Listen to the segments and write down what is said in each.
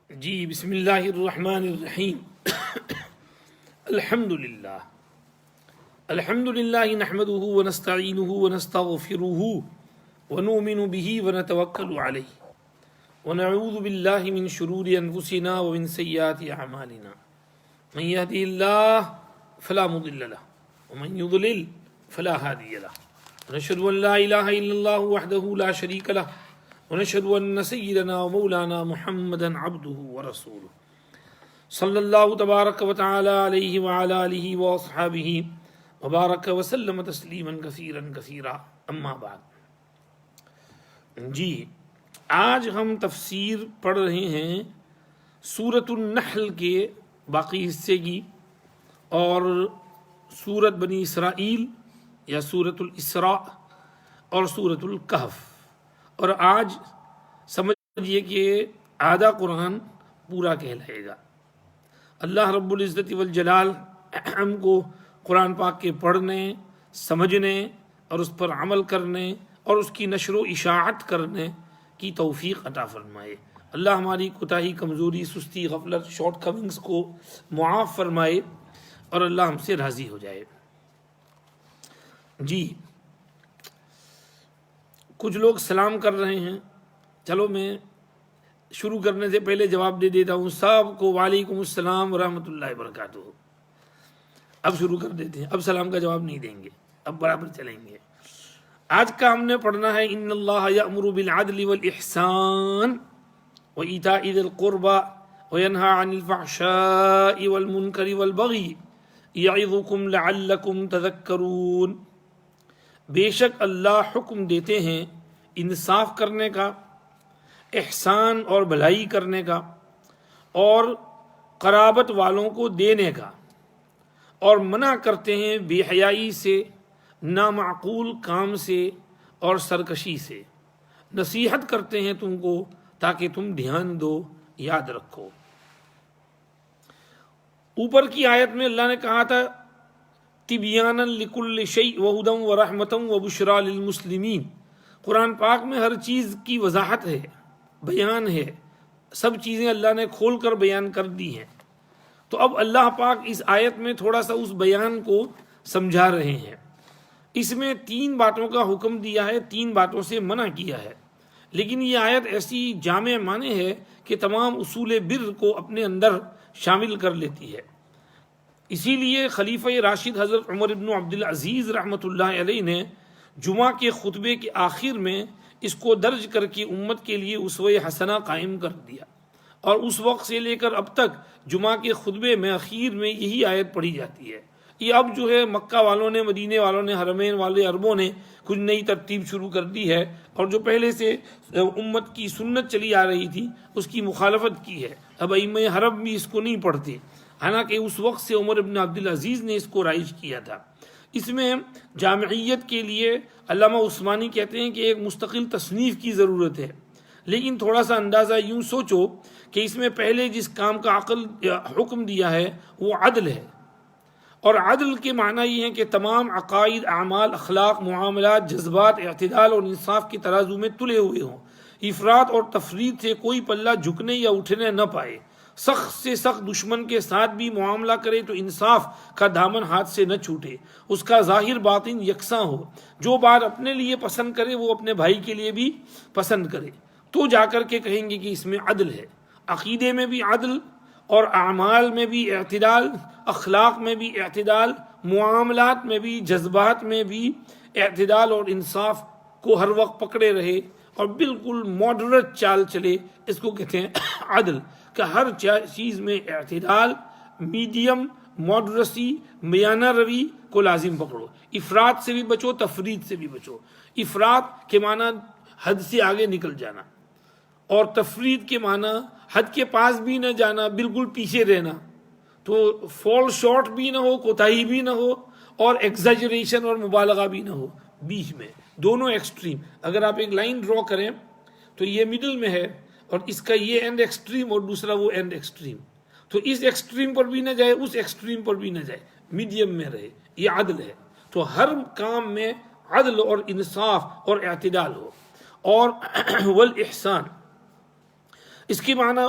جی بسم اللہ الرحمن الرحیم الحمدللہ نحمده ونستعینه ونستغفره ونؤمن به ونتوکل علیہ ونعوذ باللہ من شرور انفسنا ومن سیئات اعمالنا من يهده اللہ فلا مضل له ومن يضلل فلا هادی له ونشهد ان لا الہ الا اللہ وحدہ لا شریک له ونشهد ان سیدنا ومولانا محمدا عبده ورسوله صلی اللہ تبارک وتعالی علیہ وعلی آلہ واصحابہ وبارک وسلم تسلیما کثیرا کثیرا اما بعد۔ جی آج ہم تفسیر پڑھ رہے ہیں سورۃ النحل کے باقی حصے کی اور سورۃ بنی اسرائیل یا سورۃ الاسراء اور سورۃ الکہف، اور آج سمجھیے کہ آدھا قرآن پورا کہلائے گا۔ اللہ رب العزت والجلال ہم کو قرآن پاک کے پڑھنے، سمجھنے اور اس پر عمل کرنے اور اس کی نشر و اشاعت کرنے کی توفیق عطا فرمائے۔ اللہ ہماری کوتاہی، کمزوری، سستی، غفلت، شارٹ کمنگز کو معاف فرمائے اور اللہ ہم سے راضی ہو جائے۔ جی کچھ لوگ سلام کر رہے ہیں، چلو میں شروع کرنے سے پہلے جواب دے دیتا ہوں سب کو۔ وعلیکم السلام ورحمۃ اللہ وبرکاتہ۔ اب شروع کر دیتے ہیں، اب سلام کا جواب نہیں دیں گے، اب برابر چلیں گے۔ آج کا ہم نے پڑھنا ہے ان اللہ یأمر بالعدل والاحسان وایتاء ذی القربى وینہی عن الفحشاء والمنکر والبغی یعظکم لعلکم تذکرون۔ بے شک اللہ حکم دیتے ہیں انصاف کرنے کا، احسان اور بھلائی کرنے کا، اور قرابت والوں کو دینے کا، اور منع کرتے ہیں بے حیائی سے، نامعقول کام سے اور سرکشی سے۔ نصیحت کرتے ہیں تم کو تاکہ تم دھیان دو، یاد رکھو۔ اوپر کی آیت میں اللہ نے کہا تھا تبیانا لکل شیء وہدی ورحمۃ وبشریٰ للمسلمین۔ قرآن پاک میں ہر چیز کی وضاحت ہے، بیان ہے، سب چیزیں اللہ نے کھول کر بیان کر دی ہیں۔ تو اب اللہ پاک اس آیت میں تھوڑا سا اس بیان کو سمجھا رہے ہیں۔ اس میں 3 باتوں کا حکم دیا ہے، 3 باتوں سے منع کیا ہے، لیکن یہ آیت ایسی جامع معنی ہے کہ تمام اصول بر کو اپنے اندر شامل کر لیتی ہے۔ اسی لیے خلیفہ راشد حضرت عمر بن عبدالعزیز رحمۃ اللہ علیہ نے جمعہ کے خطبے کے آخر میں اس کو درج کر کے امت کے لیے اسوہ حسنہ قائم کر دیا، اور اس وقت سے لے کر اب تک جمعہ کے خطبے میں اخیر میں یہی آیت پڑھی جاتی ہے۔ یہ اب جو ہے مکہ والوں نے، مدینے والوں نے، حرمین والے عربوں نے کچھ نئی ترتیب شروع کر دی ہے، اور جو پہلے سے امت کی سنت چلی آ رہی تھی اس کی مخالفت کی ہے۔ اب ائمہ حرم بھی اس کو نہیں پڑھتے، حالانکہ اس وقت سے عمر بن عبدالعزیز نے اس کو رائج کیا تھا۔ اس میں جامعیت کے لیے علامہ عثمانی کہتے ہیں کہ ایک مستقل تصنیف کی ضرورت ہے، لیکن تھوڑا سا اندازہ یوں سوچو کہ اس میں پہلے جس کام کا حکم دیا ہے وہ عدل ہے، اور عدل کے معنی یہ ہے کہ تمام عقائد، اعمال، اخلاق، معاملات، جذبات اعتدال اور انصاف کے ترازو میں تلے ہوئے ہوں، افراط اور تفریط سے کوئی پلہ جھکنے یا اٹھنے نہ پائے، سخت سے سخت دشمن کے ساتھ بھی معاملہ کرے تو انصاف کا دامن ہاتھ سے نہ چھوٹے، اس کا ظاہر باطن یکساں ہو، جو بات اپنے لیے پسند کرے وہ اپنے بھائی کے لیے بھی پسند کرے، تو جا کر کے کہیں گے کہ اس میں عدل ہے۔ عقیدے میں بھی عدل، اور اعمال میں بھی اعتدال، اخلاق میں بھی اعتدال، معاملات میں بھی، جذبات میں بھی اعتدال اور انصاف کو ہر وقت پکڑے رہے اور بالکل ماڈریٹ چال چلے، اس کو کہتے ہیں عدل۔ کہ ہر چیز میں اعتدال، میڈیم، ماڈرسی، میانہ روی کو لازم پکڑو۔ افراط سے بھی بچو، تفریط سے بھی بچو۔ افراط کے معنی حد سے آگے نکل جانا، اور تفریط کے معنی حد کے پاس بھی نہ جانا، بالکل پیچھے رہنا۔ تو فال شارٹ بھی نہ ہو، کوتاہی بھی نہ ہو، اور ایگزیجریشن اور مبالغہ بھی نہ ہو، بیچ میں دونوں ایکسٹریم۔ اگر آپ ایک لائن ڈرا کریں تو یہ مڈل میں ہے، اور اس کا یہ اینڈ ایکسٹریم اور دوسرا وہ اینڈ ایکسٹریم، تو اس ایکسٹریم پر بھی نہ جائے، اس ایکسٹریم پر بھی نہ جائے، میڈیم میں رہے، یہ عدل ہے۔ تو ہر کام میں عدل اور انصاف اور اعتدال ہو۔ اور والاحسان، اس کے معنی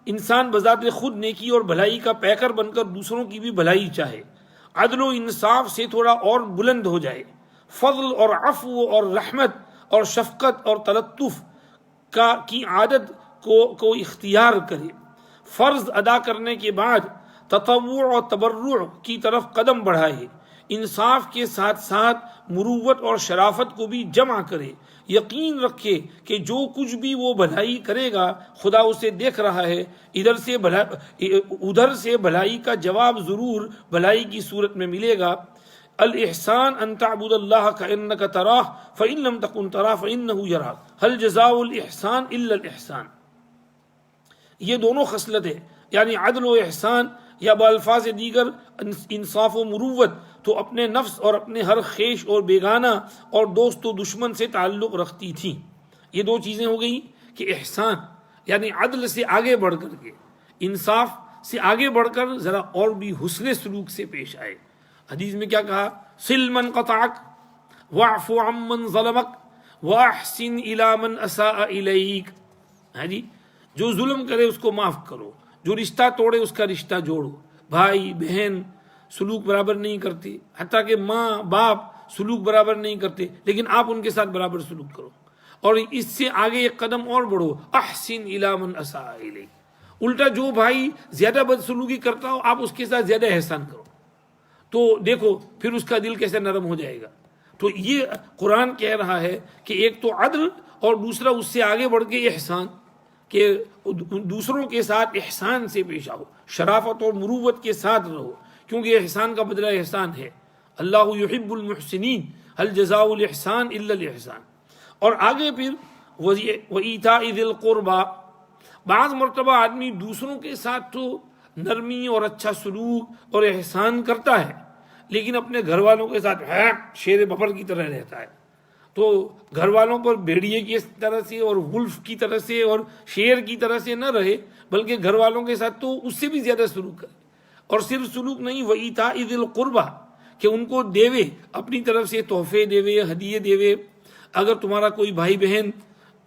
انسان بذات خود نیکی اور بھلائی کا پیکر بن کر دوسروں کی بھی بھلائی چاہے، عدل و انصاف سے تھوڑا اور بلند ہو جائے، فضل اور عفو اور رحمت اور شفقت اور تلطف کی عادت کو اختیار کرے، فرض ادا کرنے کے بعد تطوع اور تبرع کی طرف قدم بڑھائے، انصاف کے ساتھ ساتھ مروت اور شرافت کو بھی جمع کرے، یقین رکھے کہ جو کچھ بھی وہ بھلائی کرے گا خدا اسے دیکھ رہا ہے، ادھر سے بھلائی کا جواب ضرور بھلائی کی صورت میں ملے گا۔ الاحسان ان تعبد اللہ کانک تراہ فان لم تکن تراہ فانہ یراک هل جزاء الاحسان الا الاحسان۔ یہ دونوں خصلتیں یعنی عدل و احسان یا بالفاظ دیگر انصاف و مروت تو اپنے نفس اور اپنے ہر خیش اور بیگانہ اور دوست و دشمن سے تعلق رکھتی تھیں۔ یہ دو چیزیں ہو گئیں کہ احسان یعنی عدل سے آگے بڑھ کر کے، انصاف سے آگے بڑھ کر ذرا اور بھی حسن سلوک سے پیش آئے۔ حدیث میں کیا کہا؟ صل من قطعک واعف عمن ظلمک واحسن الی من اساء الیک۔ ہاں جی، جو ظلم کرے اس کو معاف کرو، جو رشتہ توڑے اس کا رشتہ جوڑو۔ بھائی بہن سلوک برابر نہیں کرتے، حتیٰ کہ ماں باپ سلوک برابر نہیں کرتے، لیکن آپ ان کے ساتھ برابر سلوک کرو، اور اس سے آگے ایک قدم اور بڑھو، احسن الی من اساء الیک۔ الٹا جو بھائی زیادہ بدسلوکی کرتا ہو آپ اس کے ساتھ زیادہ احسان کرو، تو دیکھو پھر اس کا دل کیسے نرم ہو جائے گا۔ تو یہ قرآن کہہ رہا ہے کہ ایک تو عدل اور دوسرا اس سے آگے بڑھ کے احسان، کہ دوسروں کے ساتھ احسان سے پیش آؤ، شرافت اور مروت کے ساتھ رہو، کیونکہ احسان کا بدلہ احسان ہے۔ اللہ یحب المحسنین هل جزاء الاحسان الا الاحسان۔ اور آگے پھر وایتاء ذی القربى، بعض مرتبہ آدمی دوسروں کے ساتھ تو نرمی اور اچھا سلوک اور احسان کرتا ہے، لیکن اپنے گھر والوں کے ساتھ شیر ببر کی طرح رہتا ہے۔ تو گھر والوں پر بھیڑیے کی طرح سے اور ولف کی طرح سے اور شیر کی طرح سے نہ رہے، بلکہ گھر والوں کے ساتھ تو اس سے بھی زیادہ سلوک کرے۔ اور صرف سلوک نہیں، وایتاء ذی القربى، کہ ان کو دیوے، اپنی طرف سے تحفے دیوے، ہدیے دیوے۔ اگر تمہارا کوئی بھائی بہن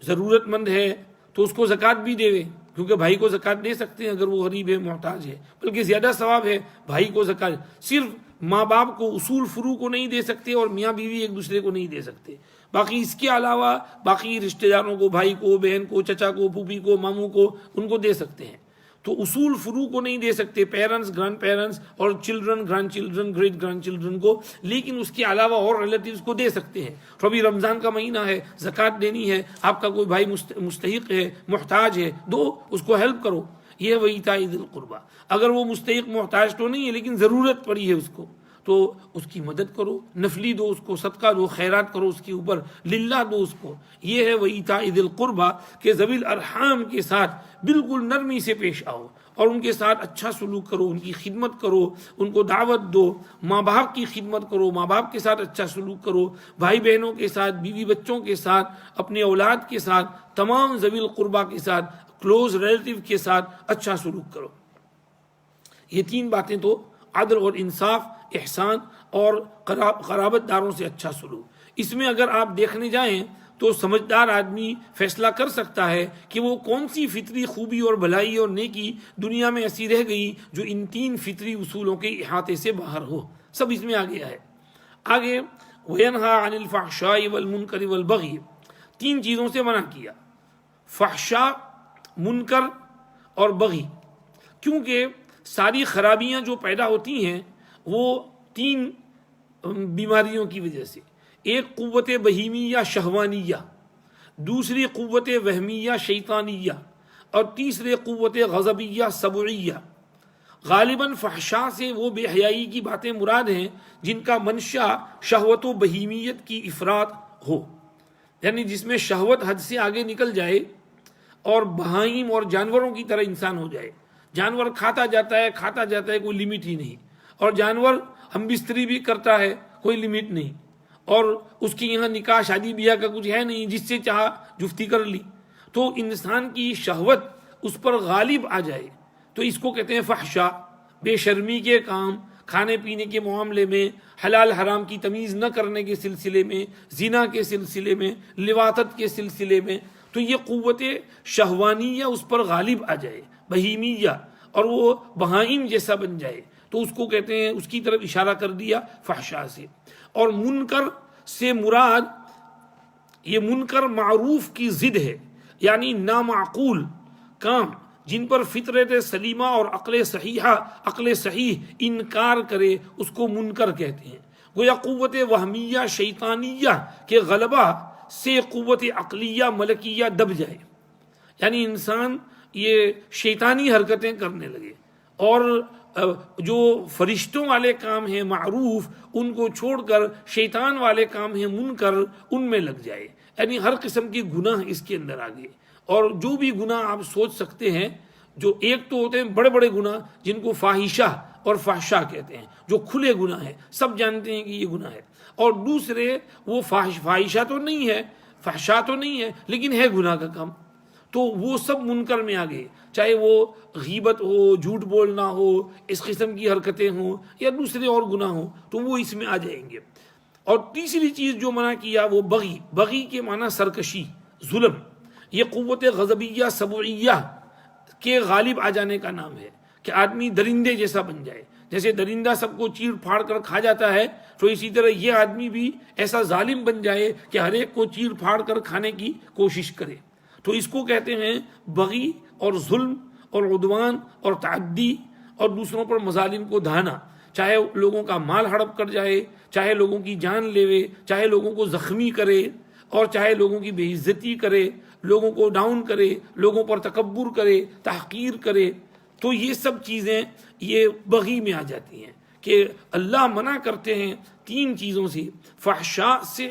ضرورت مند ہے تو اس کو زکوٰۃ بھی دیوے، کیونکہ بھائی کو زکوٰۃ دے سکتے ہیں اگر وہ غریب ہے، محتاج ہے، بلکہ زیادہ ثواب ہے بھائی کو زکوٰۃ۔ صرف ماں باپ کو، اصول فروع کو نہیں دے سکتے، اور میاں بیوی ایک دوسرے کو نہیں دے سکتے، باقی اس کے علاوہ باقی رشتہ داروں کو، بھائی کو، بہن کو، چچا کو، پھوپھی کو، ماموں کو، ان کو دے سکتے ہیں۔ تو اصول فروع کو نہیں دے سکتے، پیرنٹس، گرانڈ پیرنٹس اور children, grand children, great grand children کو، لیکن اس کے علاوہ اور ریلیٹیوز کو دے سکتے ہیں۔ تو ابھی رمضان کا مہینہ ہے، زکوٰۃ دینی ہے، آپ کا کوئی بھائی مستحق ہے، محتاج ہے، دو، اس کو ہیلپ کرو۔ یہ وایتاء ذی القربى۔ اگر وہ مستحق محتاج تو نہیں ہے لیکن ضرورت پڑی ہے اس کو، تو اس کی مدد کرو، نفلی دو، اس کو صدقہ دو، خیرات کرو، اس کے اوپر للہ دو اس کو۔ یہ ہے وایتاء ذی القربى کہ ذوی الارحام کے ساتھ بالکل نرمی سے پیش آؤ اور ان کے ساتھ اچھا سلوک کرو، ان کی خدمت کرو، ان کو دعوت دو، ماں باپ کی خدمت کرو، ماں باپ کے ساتھ اچھا سلوک کرو، بھائی بہنوں کے ساتھ، بیوی بچوں کے ساتھ، اپنے اولاد کے ساتھ، تمام ذوی القربى کے ساتھ، کلوز ریلیٹیو کے ساتھ اچھا سلوک کرو۔ یہ تین باتیں تو عدل اور انصاف، احسان اور قرابت داروں سے اچھا سلوک۔ اس میں اگر آپ دیکھنے جائیں تو سمجھدار آدمی فیصلہ کر سکتا ہے کہ وہ کون سی فطری خوبی اور بھلائی اور نیکی دنیا میں ایسی رہ گئی جو ان تین فطری اصولوں کے احاطے سے باہر ہو۔ سب اس میں آگے ہے۔ آگے وَيَنْهَا عَنِ الْفَحْشَاءِ وَالْمُنْكَرِ وَالْبَغْيِ، تین چیزوں سے منع کیا، فحشاء، منکر اور بغی، کیونکہ ساری خرابیاں جو پیدا ہوتی ہیں وہ تین بیماریوں کی وجہ سے، ایک قوت بہیمیہ شہوانیہ، دوسری قوت وہمیہ شیطانیہ، اور تیسری قوت غضبیہ سبعیہ۔ غالباً فحشاء سے وہ بے حیائی کی باتیں مراد ہیں جن کا منشا شہوت و بہیمیت کی افراط ہو، یعنی جس میں شہوت حد سے آگے نکل جائے اور بہائم اور جانوروں کی طرح انسان ہو جائے۔ جانور کھاتا جاتا ہے کوئی لمٹ ہی نہیں، اور جانور ہم بستری بھی کرتا ہے کوئی لمٹ نہیں، اور اس کے یہاں نکاح شادی بیاہ کا کچھ ہے نہیں، جس سے چاہا جفتی کر لی۔ تو انسان کی شہوت اس پر غالب آ جائے تو اس کو کہتے ہیں فحشاء۔ بے شرمی کے کام، کھانے پینے کے معاملے میں، حلال حرام کی تمیز نہ کرنے کے سلسلے میں، زنا کے سلسلے میں، لواطت کے سلسلے میں، تو یہ قوت شہوانیہ اس پر غالب آ جائے، بہیمیہ، اور وہ بہائم جیسا بن جائے، تو اس کو کہتے ہیں، اس کی طرف اشارہ کر دیا فحشاء سے۔ اور منکر سے مراد، یہ منکر معروف کی ضد ہے، یعنی نامعقول کام جن پر فطرت سلیمہ اور عقل صحیح انکار کرے، اس کو منکر کہتے ہیں۔ گویا قوت وہمیہ شیطانیہ کے غلبہ سے قوت عقلیہ ملکیہ دب جائے، یعنی انسان یہ شیطانی حرکتیں کرنے لگے، اور جو فرشتوں والے کام ہیں معروف، ان کو چھوڑ کر شیطان والے کام ہیں منکر، ان میں لگ جائے، یعنی ہر قسم کی گناہ اس کے اندر آ گئے۔ اور جو بھی گناہ آپ سوچ سکتے ہیں، جو ایک تو ہوتے ہیں بڑے بڑے گناہ جن کو فاحشہ اور فحشاء کہتے ہیں، جو کھلے گناہ ہیں، سب جانتے ہیں کہ یہ گناہ ہے، اور دوسرے وہ فاحشہ تو نہیں ہے، فحشاء تو نہیں ہے، لیکن ہے گناہ کا کام، تو وہ سب منکر میں آ گئے، چاہے وہ غیبت ہو، جھوٹ بولنا ہو، اس قسم کی حرکتیں ہوں، یا دوسرے اور گناہ ہوں، تو وہ اس میں آ جائیں گے۔ اور تیسری چیز جو منع کیا وہ بغی کے معنی سرکشی، ظلم، یہ قوت غضبیہ سبعیہ کے غالب آ جانے کا نام ہے، کہ آدمی درندے جیسا بن جائے، جیسے درندہ سب کو چیر پھاڑ کر کھا جاتا ہے، تو اسی طرح یہ آدمی بھی ایسا ظالم بن جائے کہ ہر ایک کو چیر پھاڑ کر کھانے کی کوشش کرے، تو اس کو کہتے ہیں بغی، اور ظلم اور عدوان اور تعدی، اور دوسروں پر مظالم کو دھانا، چاہے لوگوں کا مال ہڑپ کر جائے، چاہے لوگوں کی جان لیوے، چاہے لوگوں کو زخمی کرے، اور چاہے لوگوں کی بے عزتی کرے، لوگوں کو ڈاؤن کرے، لوگوں پر تکبر کرے، تحقیر کرے، تو یہ سب چیزیں یہ بغی میں آ جاتی ہیں، کہ اللہ منع کرتے ہیں تین چیزوں سے، فحشاء سے،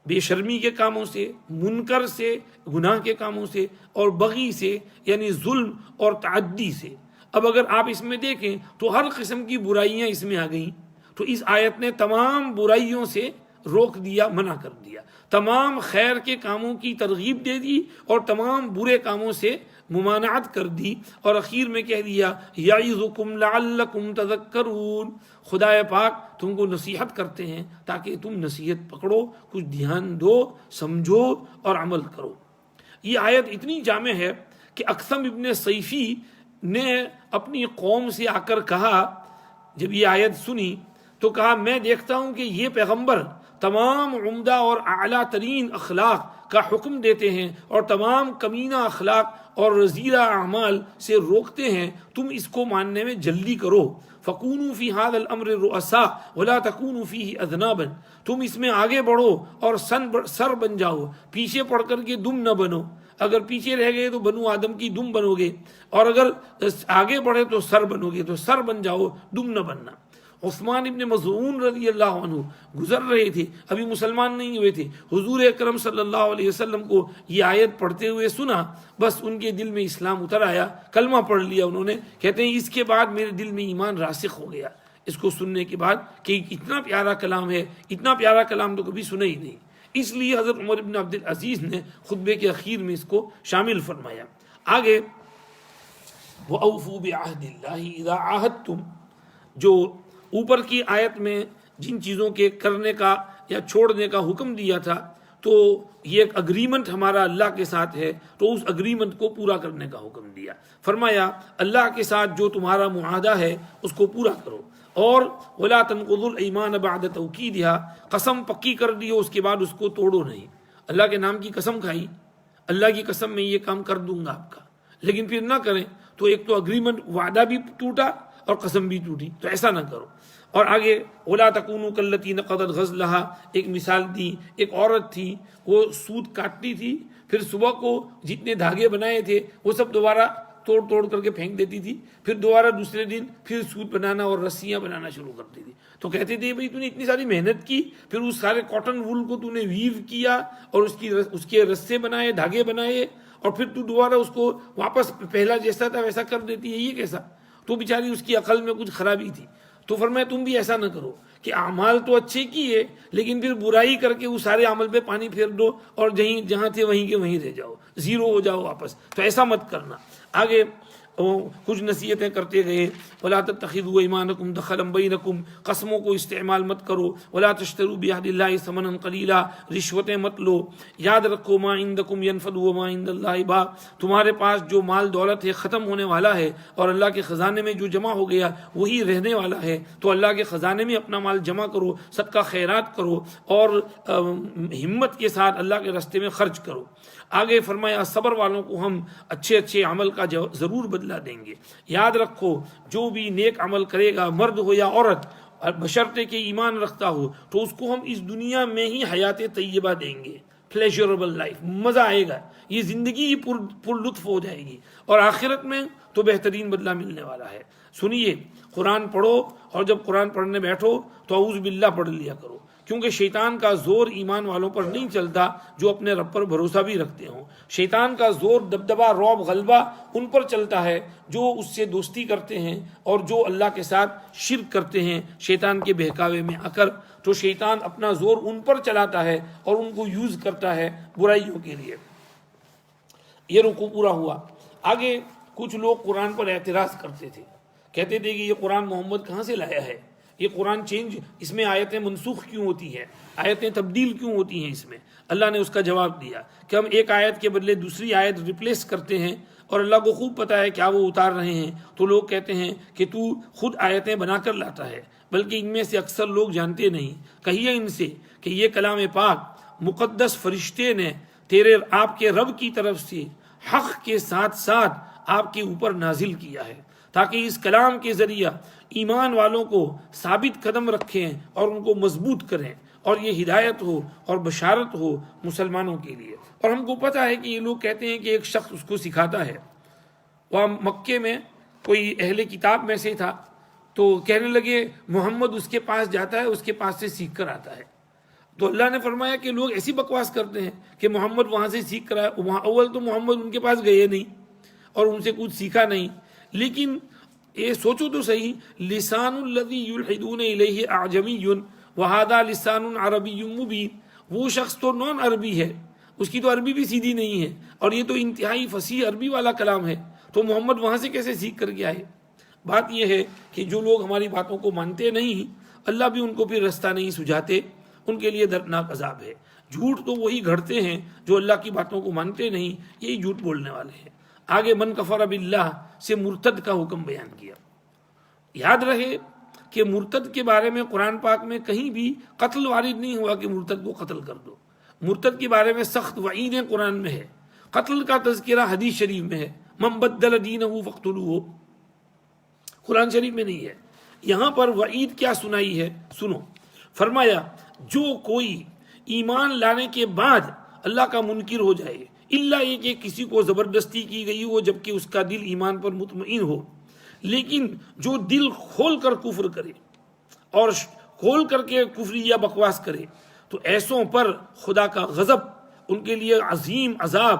بے شرمی کے کاموں سے، منکر سے، گناہ کے کاموں سے، اور بغی سے یعنی ظلم اور تعدی سے۔ اب اگر آپ اس میں دیکھیں تو ہر قسم کی برائیاں اس میں آ گئیں، تو اس آیت نے تمام برائیوں سے روک دیا، منع کر دیا، تمام خیر کے کاموں کی ترغیب دے دی، اور تمام برے کاموں سے ممانعت کر دی، اور اخیر میں کہہ دیا یعظکم لعلکم تذکرون، خدا پاک تم کو نصیحت کرتے ہیں تاکہ تم نصیحت پکڑو، کچھ دھیان دو، سمجھو اور عمل کرو۔ یہ آیت اتنی جامع ہے کہ اقسم ابن صیفی نے اپنی قوم سے آ کر کہا، جب یہ آیت سنی تو کہا میں دیکھتا ہوں کہ یہ پیغمبر تمام عمدہ اور اعلیٰ ترین اخلاق کا حکم دیتے ہیں، اور تمام کمینہ اخلاق اور رذیلہ اعمال سے روکتے ہیں، تم اس کو ماننے میں جلدی کرو۔ فَكُونُوا فِي هَذَا الْأَمْرِ رُؤَسَاءَ وَلَا تَكُونُوا فِيهِ أَذْنَابًا، تم اس میں آگے بڑھو اور سر بن جاؤ، پیچھے پڑ کر کے دم نہ بنو، اگر پیچھے رہ گئے تو بنو آدم کی دم بنو گے، اور اگر آگے بڑھے تو سر بنو گے، تو سر بن جاؤ، دم نہ بننا۔ عثمان ابن مظعون رضی اللہ عنہ گزر رہے تھے، ابھی مسلمان نہیں ہوئے تھے، حضور اکرم صلی اللہ علیہ وسلم کو یہ آیت پڑھتے ہوئے سنا، بس ان کے دل میں اسلام اتر آیا، کلمہ پڑھ لیا انہوں نے، کہتے ہیں اس کے بعد میرے دل میں ایمان راسخ ہو گیا، اس کو سننے کے بعد کہ اتنا پیارا کلام ہے، اتنا پیارا کلام تو کبھی سنا ہی نہیں۔ اس لیے حضرت عمر بن عبد العزیز نے خطبے کے اخیر میں اس کو شامل فرمایا۔ آگے وَأَوْفُوا بِعَهْدِ اللَّهِ إِذَا عَاهَدتُّمْ، جو اوپر کی آیت میں جن چیزوں کے کرنے کا یا چھوڑنے کا حکم دیا تھا، تو یہ ایک اگریمنٹ ہمارا اللہ کے ساتھ ہے، تو اس اگریمنٹ کو پورا کرنے کا حکم دیا، فرمایا اللہ کے ساتھ جو تمہارا معاہدہ ہے اس کو پورا کرو، اور وَلَا تَنقُضُوا الْأَيْمَانَ بَعْدَ تَوْكِيدِهَا، قسم پکی کر دی ہو اس کے بعد اس کو توڑو نہیں، اللہ کے نام کی قسم کھائی، اللہ کی قسم میں یہ کام کر دوں گا آپ کا، لیکن پھر نہ کریں، تو ایک تو اگریمنٹ وعدہ بھی ٹوٹا اور قسم بھی ٹوٹی، تو ایسا نہ کرو۔ اور آگے وَلَا تَكُونُوا كَالَّتِي نَقَضَتْ غَزْلَهَا، ایک مثال دی، ایک عورت تھی، وہ سوت کاٹتی تھی، پھر صبح کو جتنے دھاگے بنائے تھے وہ سب دوبارہ توڑ کر کے پھینک دیتی تھی، پھر دوبارہ دوسرے دن پھر سوت بنانا اور رسیاں بنانا شروع کرتی تھی، تو کہتے تھے بھئی تو نے اتنی ساری محنت کی، پھر اس سارے کاٹن وول کو تو نے ویو کیا اور اس کے رسے بنائے، دھاگے بنائے، اور پھر تو دوبارہ اس کو واپس پہلا جیسا تھا ویسا کر دیتی ہے، یہ کیسا؟ تو بیچاری اس کی عقل میں کچھ خرابی تھی، تو فرمایا تم بھی ایسا نہ کرو کہ اعمال تو اچھے کیے لیکن پھر برائی کر کے اس سارے عمل پہ پانی پھیر دو اور جہاں تھے وہیں کے وہیں رہ جاؤ، زیرو ہو جاؤ واپس، تو ایسا مت کرنا۔ آگے کچھ نصیحتیں کرتے گئے، ولا تتخذوا ایمانکم دخلا بینکم، قسموں کو استعمال مت کرو، ولا تشتروا بعہد اللہ ثمنا قلیلا، رشوتیں مت لو، یاد رکھو ما عندکم ینفد وما عند اللہ باق، تمہارے پاس جو مال دولت ہے ختم ہونے والا ہے، اور اللہ کے خزانے میں جو جمع ہو گیا وہی رہنے والا ہے، تو اللہ کے خزانے میں اپنا مال جمع کرو، صدقہ خیرات کرو، اور ہمت کے ساتھ اللہ کے راستے میں خرچ کرو۔ آگے فرمایا صبر والوں کو ہم اچھے اچھے عمل کا ضرور بدلہ دیں گے۔ یاد رکھو جو بھی نیک عمل کرے گا، مرد ہو یا عورت، بشرطے کہ ایمان رکھتا ہو، تو اس کو ہم اس دنیا میں ہی حیات طیبہ دیں گے، پلیجربل لائف، مزہ آئے گا، یہ زندگی پر لطف ہو جائے گی، اور آخرت میں تو بہترین بدلہ ملنے والا ہے۔ سنیے، قرآن پڑھو، اور جب قرآن پڑھنے بیٹھو تو اعوذ باللہ پڑھ لیا کرو، کیونکہ شیطان کا زور ایمان والوں پر نہیں چلتا جو اپنے رب پر بھروسہ بھی رکھتے ہوں۔ شیطان کا زور، دبدبہ، رعب، غلبہ ان پر چلتا ہے جو اس سے دوستی کرتے ہیں اور جو اللہ کے ساتھ شرک کرتے ہیں شیطان کے بہکاوے میں آ کر، تو شیطان اپنا زور ان پر چلاتا ہے اور ان کو یوز کرتا ہے برائیوں کے لیے۔ یہ رکوع پورا ہوا۔ آگے کچھ لوگ قرآن پر اعتراض کرتے تھے، کہتے تھے کہ یہ قرآن محمد کہاں سے لایا ہے، یہ قرآن چینج، اس میں آیتیں منسوخ کیوں ہوتی ہیں، آیتیں تبدیل کیوں ہوتی ہیں اس میں۔ اللہ نے اس کا جواب دیا کہ ہم ایک آیت کے بدلے دوسری آیت ریپلیس کرتے ہیں، اور اللہ کو خوب پتہ ہے کیا وہ اتار رہے ہیں۔ تو لوگ کہتے ہیں کہ تو خود آیتیں بنا کر لاتا ہے، بلکہ ان میں سے اکثر لوگ جانتے نہیں۔ کہیے ان سے کہ یہ کلام پاک مقدس فرشتے نے آپ کے رب کی طرف سے حق کے ساتھ ساتھ آپ کے اوپر نازل کیا ہے، تاکہ اس کلام کے ذریعہ ایمان والوں کو ثابت قدم رکھیں اور ان کو مضبوط کریں، اور یہ ہدایت ہو اور بشارت ہو مسلمانوں کے لیے۔ اور ہم کو پتہ ہے کہ یہ لوگ کہتے ہیں کہ ایک شخص اس کو سکھاتا ہے۔ وہاں مکے میں کوئی اہل کتاب میں سے تھا، تو کہنے لگے محمد اس کے پاس جاتا ہے، اس کے پاس سے سیکھ کر آتا ہے۔ تو اللہ نے فرمایا کہ لوگ ایسی بکواس کرتے ہیں کہ محمد وہاں سے سیکھ کر آیا، وہاں اول تو محمد ان کے پاس گئے نہیں اور ان سے کچھ سیکھا نہیں۔ لیکن یہ سوچو تو صحیح، لسان الذی یلحدون الیہ اعجمی وہذا لسان عربی مبین، وہ شخص تو نان عربی ہے، اس کی تو عربی بھی سیدھی نہیں ہے، اور یہ تو انتہائی فصیح عربی والا کلام ہے، تو محمد وہاں سے کیسے سیکھ کر کے آئے؟ بات یہ ہے کہ جو لوگ ہماری باتوں کو مانتے نہیں، اللہ بھی ان کو پھر رستہ نہیں سجھاتے، ان کے لیے دردناک عذاب ہے۔ جھوٹ تو وہی گھڑتے ہیں جو اللہ کی باتوں کو مانتے نہیں، یہی جھوٹ بولنے والے ہیں۔ آگے من کفر باللہ سے مرتد کا حکم بیان کیا۔ یاد رہے کہ مرتد کے بارے میں قرآن پاک میں کہیں بھی قتل وارد نہیں ہوا کہ مرتد کو قتل کر دو۔ مرتد کے بارے میں سخت وعیدیں قرآن میں ہے، قتل کا تذکرہ حدیث شریف میں ہے، من بدل دینہ فاقتلوہ، قرآن شریف میں نہیں ہے۔ یہاں پر وعید کیا سنائی ہے، سنو۔ فرمایا جو کوئی ایمان لانے کے بعد اللہ کا منکر ہو جائے، الا یہ کہ کسی کو زبردستی کی گئی ہو جبکہ اس کا دل ایمان پر مطمئن ہو، لیکن جو دل کھول کر کفر کرے اور کھول کر کے کفری یا بکواس کرے، تو ایسوں پر خدا کا غضب، ان کے لیے عظیم عذاب۔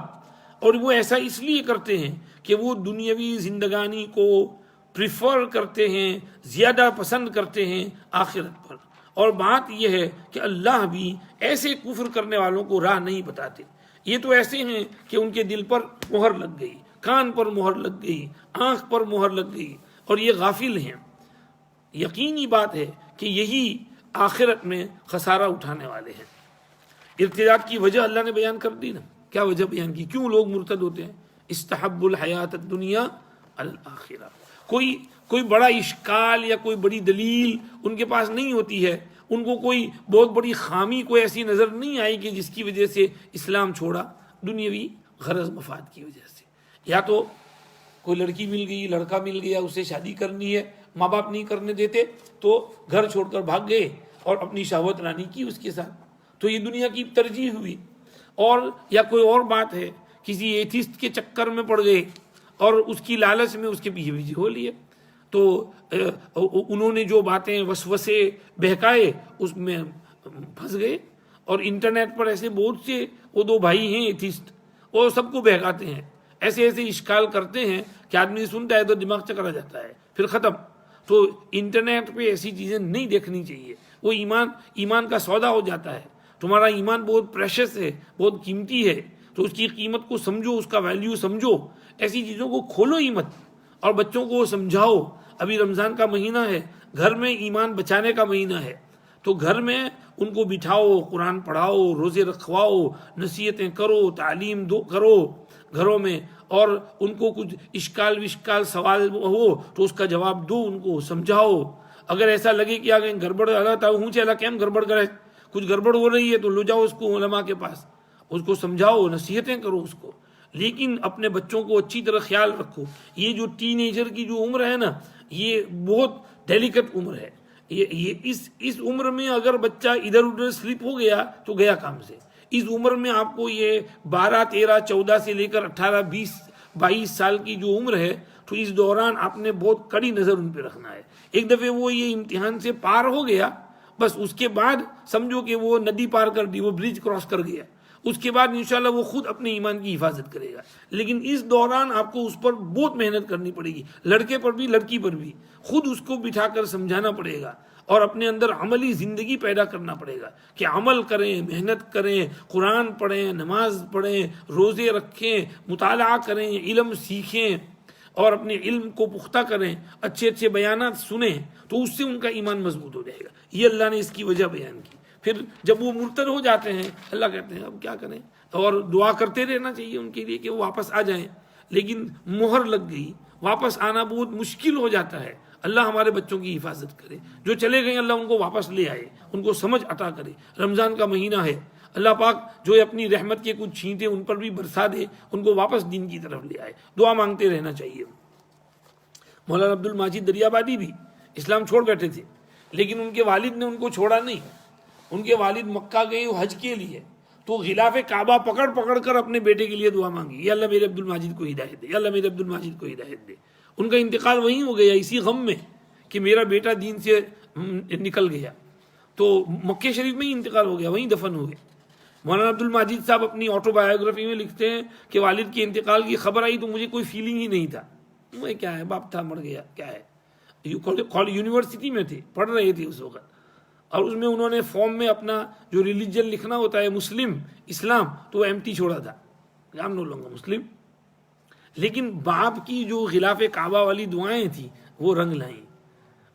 اور وہ ایسا اس لیے کرتے ہیں کہ وہ دنیاوی زندگانی کو پریفر کرتے ہیں، زیادہ پسند کرتے ہیں آخرت پر۔ اور بات یہ ہے کہ اللہ بھی ایسے کفر کرنے والوں کو راہ نہیں بتاتے۔ یہ تو ایسے ہیں کہ ان کے دل پر مہر لگ گئی، کان پر مہر لگ گئی، آنکھ پر مہر لگ گئی، اور یہ غافل ہیں۔ یقینی بات ہے کہ یہی آخرت میں خسارہ اٹھانے والے ہیں۔ ارتداد کی وجہ اللہ نے بیان کر دی نا، کیا وجہ بیان کی، کیوں لوگ مرتد ہوتے ہیں؟ استحب الحیات الدنیا علی الآخرہ۔ کوئی بڑا اشکال یا کوئی بڑی دلیل ان کے پاس نہیں ہوتی ہے، ان کو کوئی بہت بڑی خامی کوئی ایسی نظر نہیں آئی کہ جس کی وجہ سے اسلام چھوڑا، دنیاوی غرض مفاد کی وجہ سے۔ یا تو کوئی لڑکی مل گئی، لڑکا مل گیا، اسے شادی کرنی ہے، ماں باپ نہیں کرنے دیتے تو گھر چھوڑ کر بھاگ گئے اور اپنی شہوت رانی کی اس کے ساتھ، تو یہ دنیا کی ترجیح ہوئی۔ اور یا کوئی اور بات ہے، کسی ایتھسٹ کے چکر میں پڑ گئے اور اس کی لالچ میں اس کے پیچھے ہو لیے، تو انہوں نے جو باتیں وسوسے بہکائے اس میں پھنس گئے۔ اور انٹرنیٹ پر ایسے بہت سے وہ دو بھائی ہیں ایتھسٹ، وہ سب کو بہکاتے ہیں، ایسے ایسے اشکال کرتے ہیں کہ آدمی سنتا ہے تو دماغ چکرا جاتا ہے، پھر ختم۔ تو انٹرنیٹ پہ ایسی چیزیں نہیں دیکھنی چاہیے، وہ ایمان کا سودا ہو جاتا ہے۔ تمہارا ایمان بہت پریشس ہے، بہت قیمتی ہے، تو اس کی قیمت کو سمجھو، اس کا ویلیو سمجھو، ایسی چیزوں کو کھولو ہی مت۔ اور بچوں کو سمجھاؤ. ابھی رمضان کا مہینہ ہے, گھر میں ایمان بچانے کا مہینہ ہے, تو گھر میں ان کو بٹھاؤ, قرآن پڑھاؤ, روزے رکھواؤ, نصیحتیں کرو, تعلیم دو کرو گھروں میں, اور ان کو کچھ اشکال وشکال سوال ہو تو اس کا جواب دو, ان کو سمجھاؤ. اگر ایسا لگے کہ آگے گڑبڑ اللہ ہوں چلا کیم گڑبڑ کرے, کچھ گڑبڑ ہو رہی ہے تو لو جاؤ اس کو علماء کے پاس, اس کو سمجھاؤ, نصیحتیں کرو اس کو. لیکن اپنے بچوں کو اچھی طرح خیال رکھو. یہ جو ٹین ایجر کی جو عمر ہے نا, یہ بہت ڈیلیکیٹ عمر ہے. یہ اس عمر میں اگر بچہ ادھر ادھر سلپ ہو گیا تو گیا کام سے. اس عمر میں آپ کو یہ 12 13 14 سے لے کر 18 20 22 سال کی جو عمر ہے, تو اس دوران آپ نے بہت کڑی نظر ان پہ رکھنا ہے. ایک دفعہ وہ یہ امتحان سے پار ہو گیا, بس اس کے بعد سمجھو کہ وہ ندی پار کر دی, وہ برج کراس کر گیا. اس کے بعد انشاءاللہ وہ خود اپنے ایمان کی حفاظت کرے گا. لیکن اس دوران آپ کو اس پر بہت محنت کرنی پڑے گی, لڑکے پر بھی لڑکی پر بھی. خود اس کو بٹھا کر سمجھانا پڑے گا, اور اپنے اندر عملی زندگی پیدا کرنا پڑے گا کہ عمل کریں, محنت کریں, قرآن پڑھیں, نماز پڑھیں, روزے رکھیں, مطالعہ کریں, علم سیکھیں, اور اپنے علم کو پختہ کریں, اچھے اچھے بیانات سنیں, تو اس سے ان کا ایمان مضبوط ہو جائے گا. یہ اللہ نے اس کی وجہ بیان کی. پھر جب وہ مرتد ہو جاتے ہیں, اللہ کہتے ہیں اب کیا کریں, اور دعا کرتے رہنا چاہیے ان کے لیے کہ وہ واپس آ جائیں. لیکن مہر لگ گئی, واپس آنا بہت مشکل ہو جاتا ہے. اللہ ہمارے بچوں کی حفاظت کرے. جو چلے گئے اللہ ان کو واپس لے آئے, ان کو سمجھ عطا کرے. رمضان کا مہینہ ہے, اللہ پاک جو اپنی رحمت کے کچھ چھینٹے ان پر بھی برسا دے, ان کو واپس دین کی طرف لے آئے. دعا مانگتے رہنا چاہیے. مولانا عبد الماجد دریابادی بھی اسلام چھوڑ بیٹھے تھے, لیکن ان کے والد نے ان کو چھوڑا نہیں. ان کے والد مکہ گئے حج کے لیے, تو غلاف کعبہ پکڑ پکڑ کر اپنے بیٹے کے لیے دعا مانگی, یا اللہ میرے عبد الماجد کو ہدایت دے, یا اللہ میرے عبد الماجد کو ہدایت دے. ان کا انتقال وہیں ہو گیا, اسی غم میں کہ میرا بیٹا دین سے نکل گیا. تو مکہ شریف میں ہی انتقال ہو گیا, وہیں دفن ہو گئے. مولانا عبد الماجد صاحب اپنی آٹو بایوگرافی میں لکھتے ہیں کہ والد کے انتقال کی خبر آئی تو مجھے کوئی فیلنگ ہی نہیں تھا. میں کیا ہے, باپ تھا مر گیا, کیا ہے. یونیورسٹی میں تھے, پڑھ رہے تھے اس وقت, اور اس میں انہوں نے فارم میں اپنا جو ریلیجن لکھنا ہوتا ہے مسلم اسلام, تو وہ ایمٹی چھوڑا تھا, نام نو لوں گا مسلم. لیکن باپ کی جو غلاف کعبہ والی دعائیں تھیں وہ رنگ لائیں.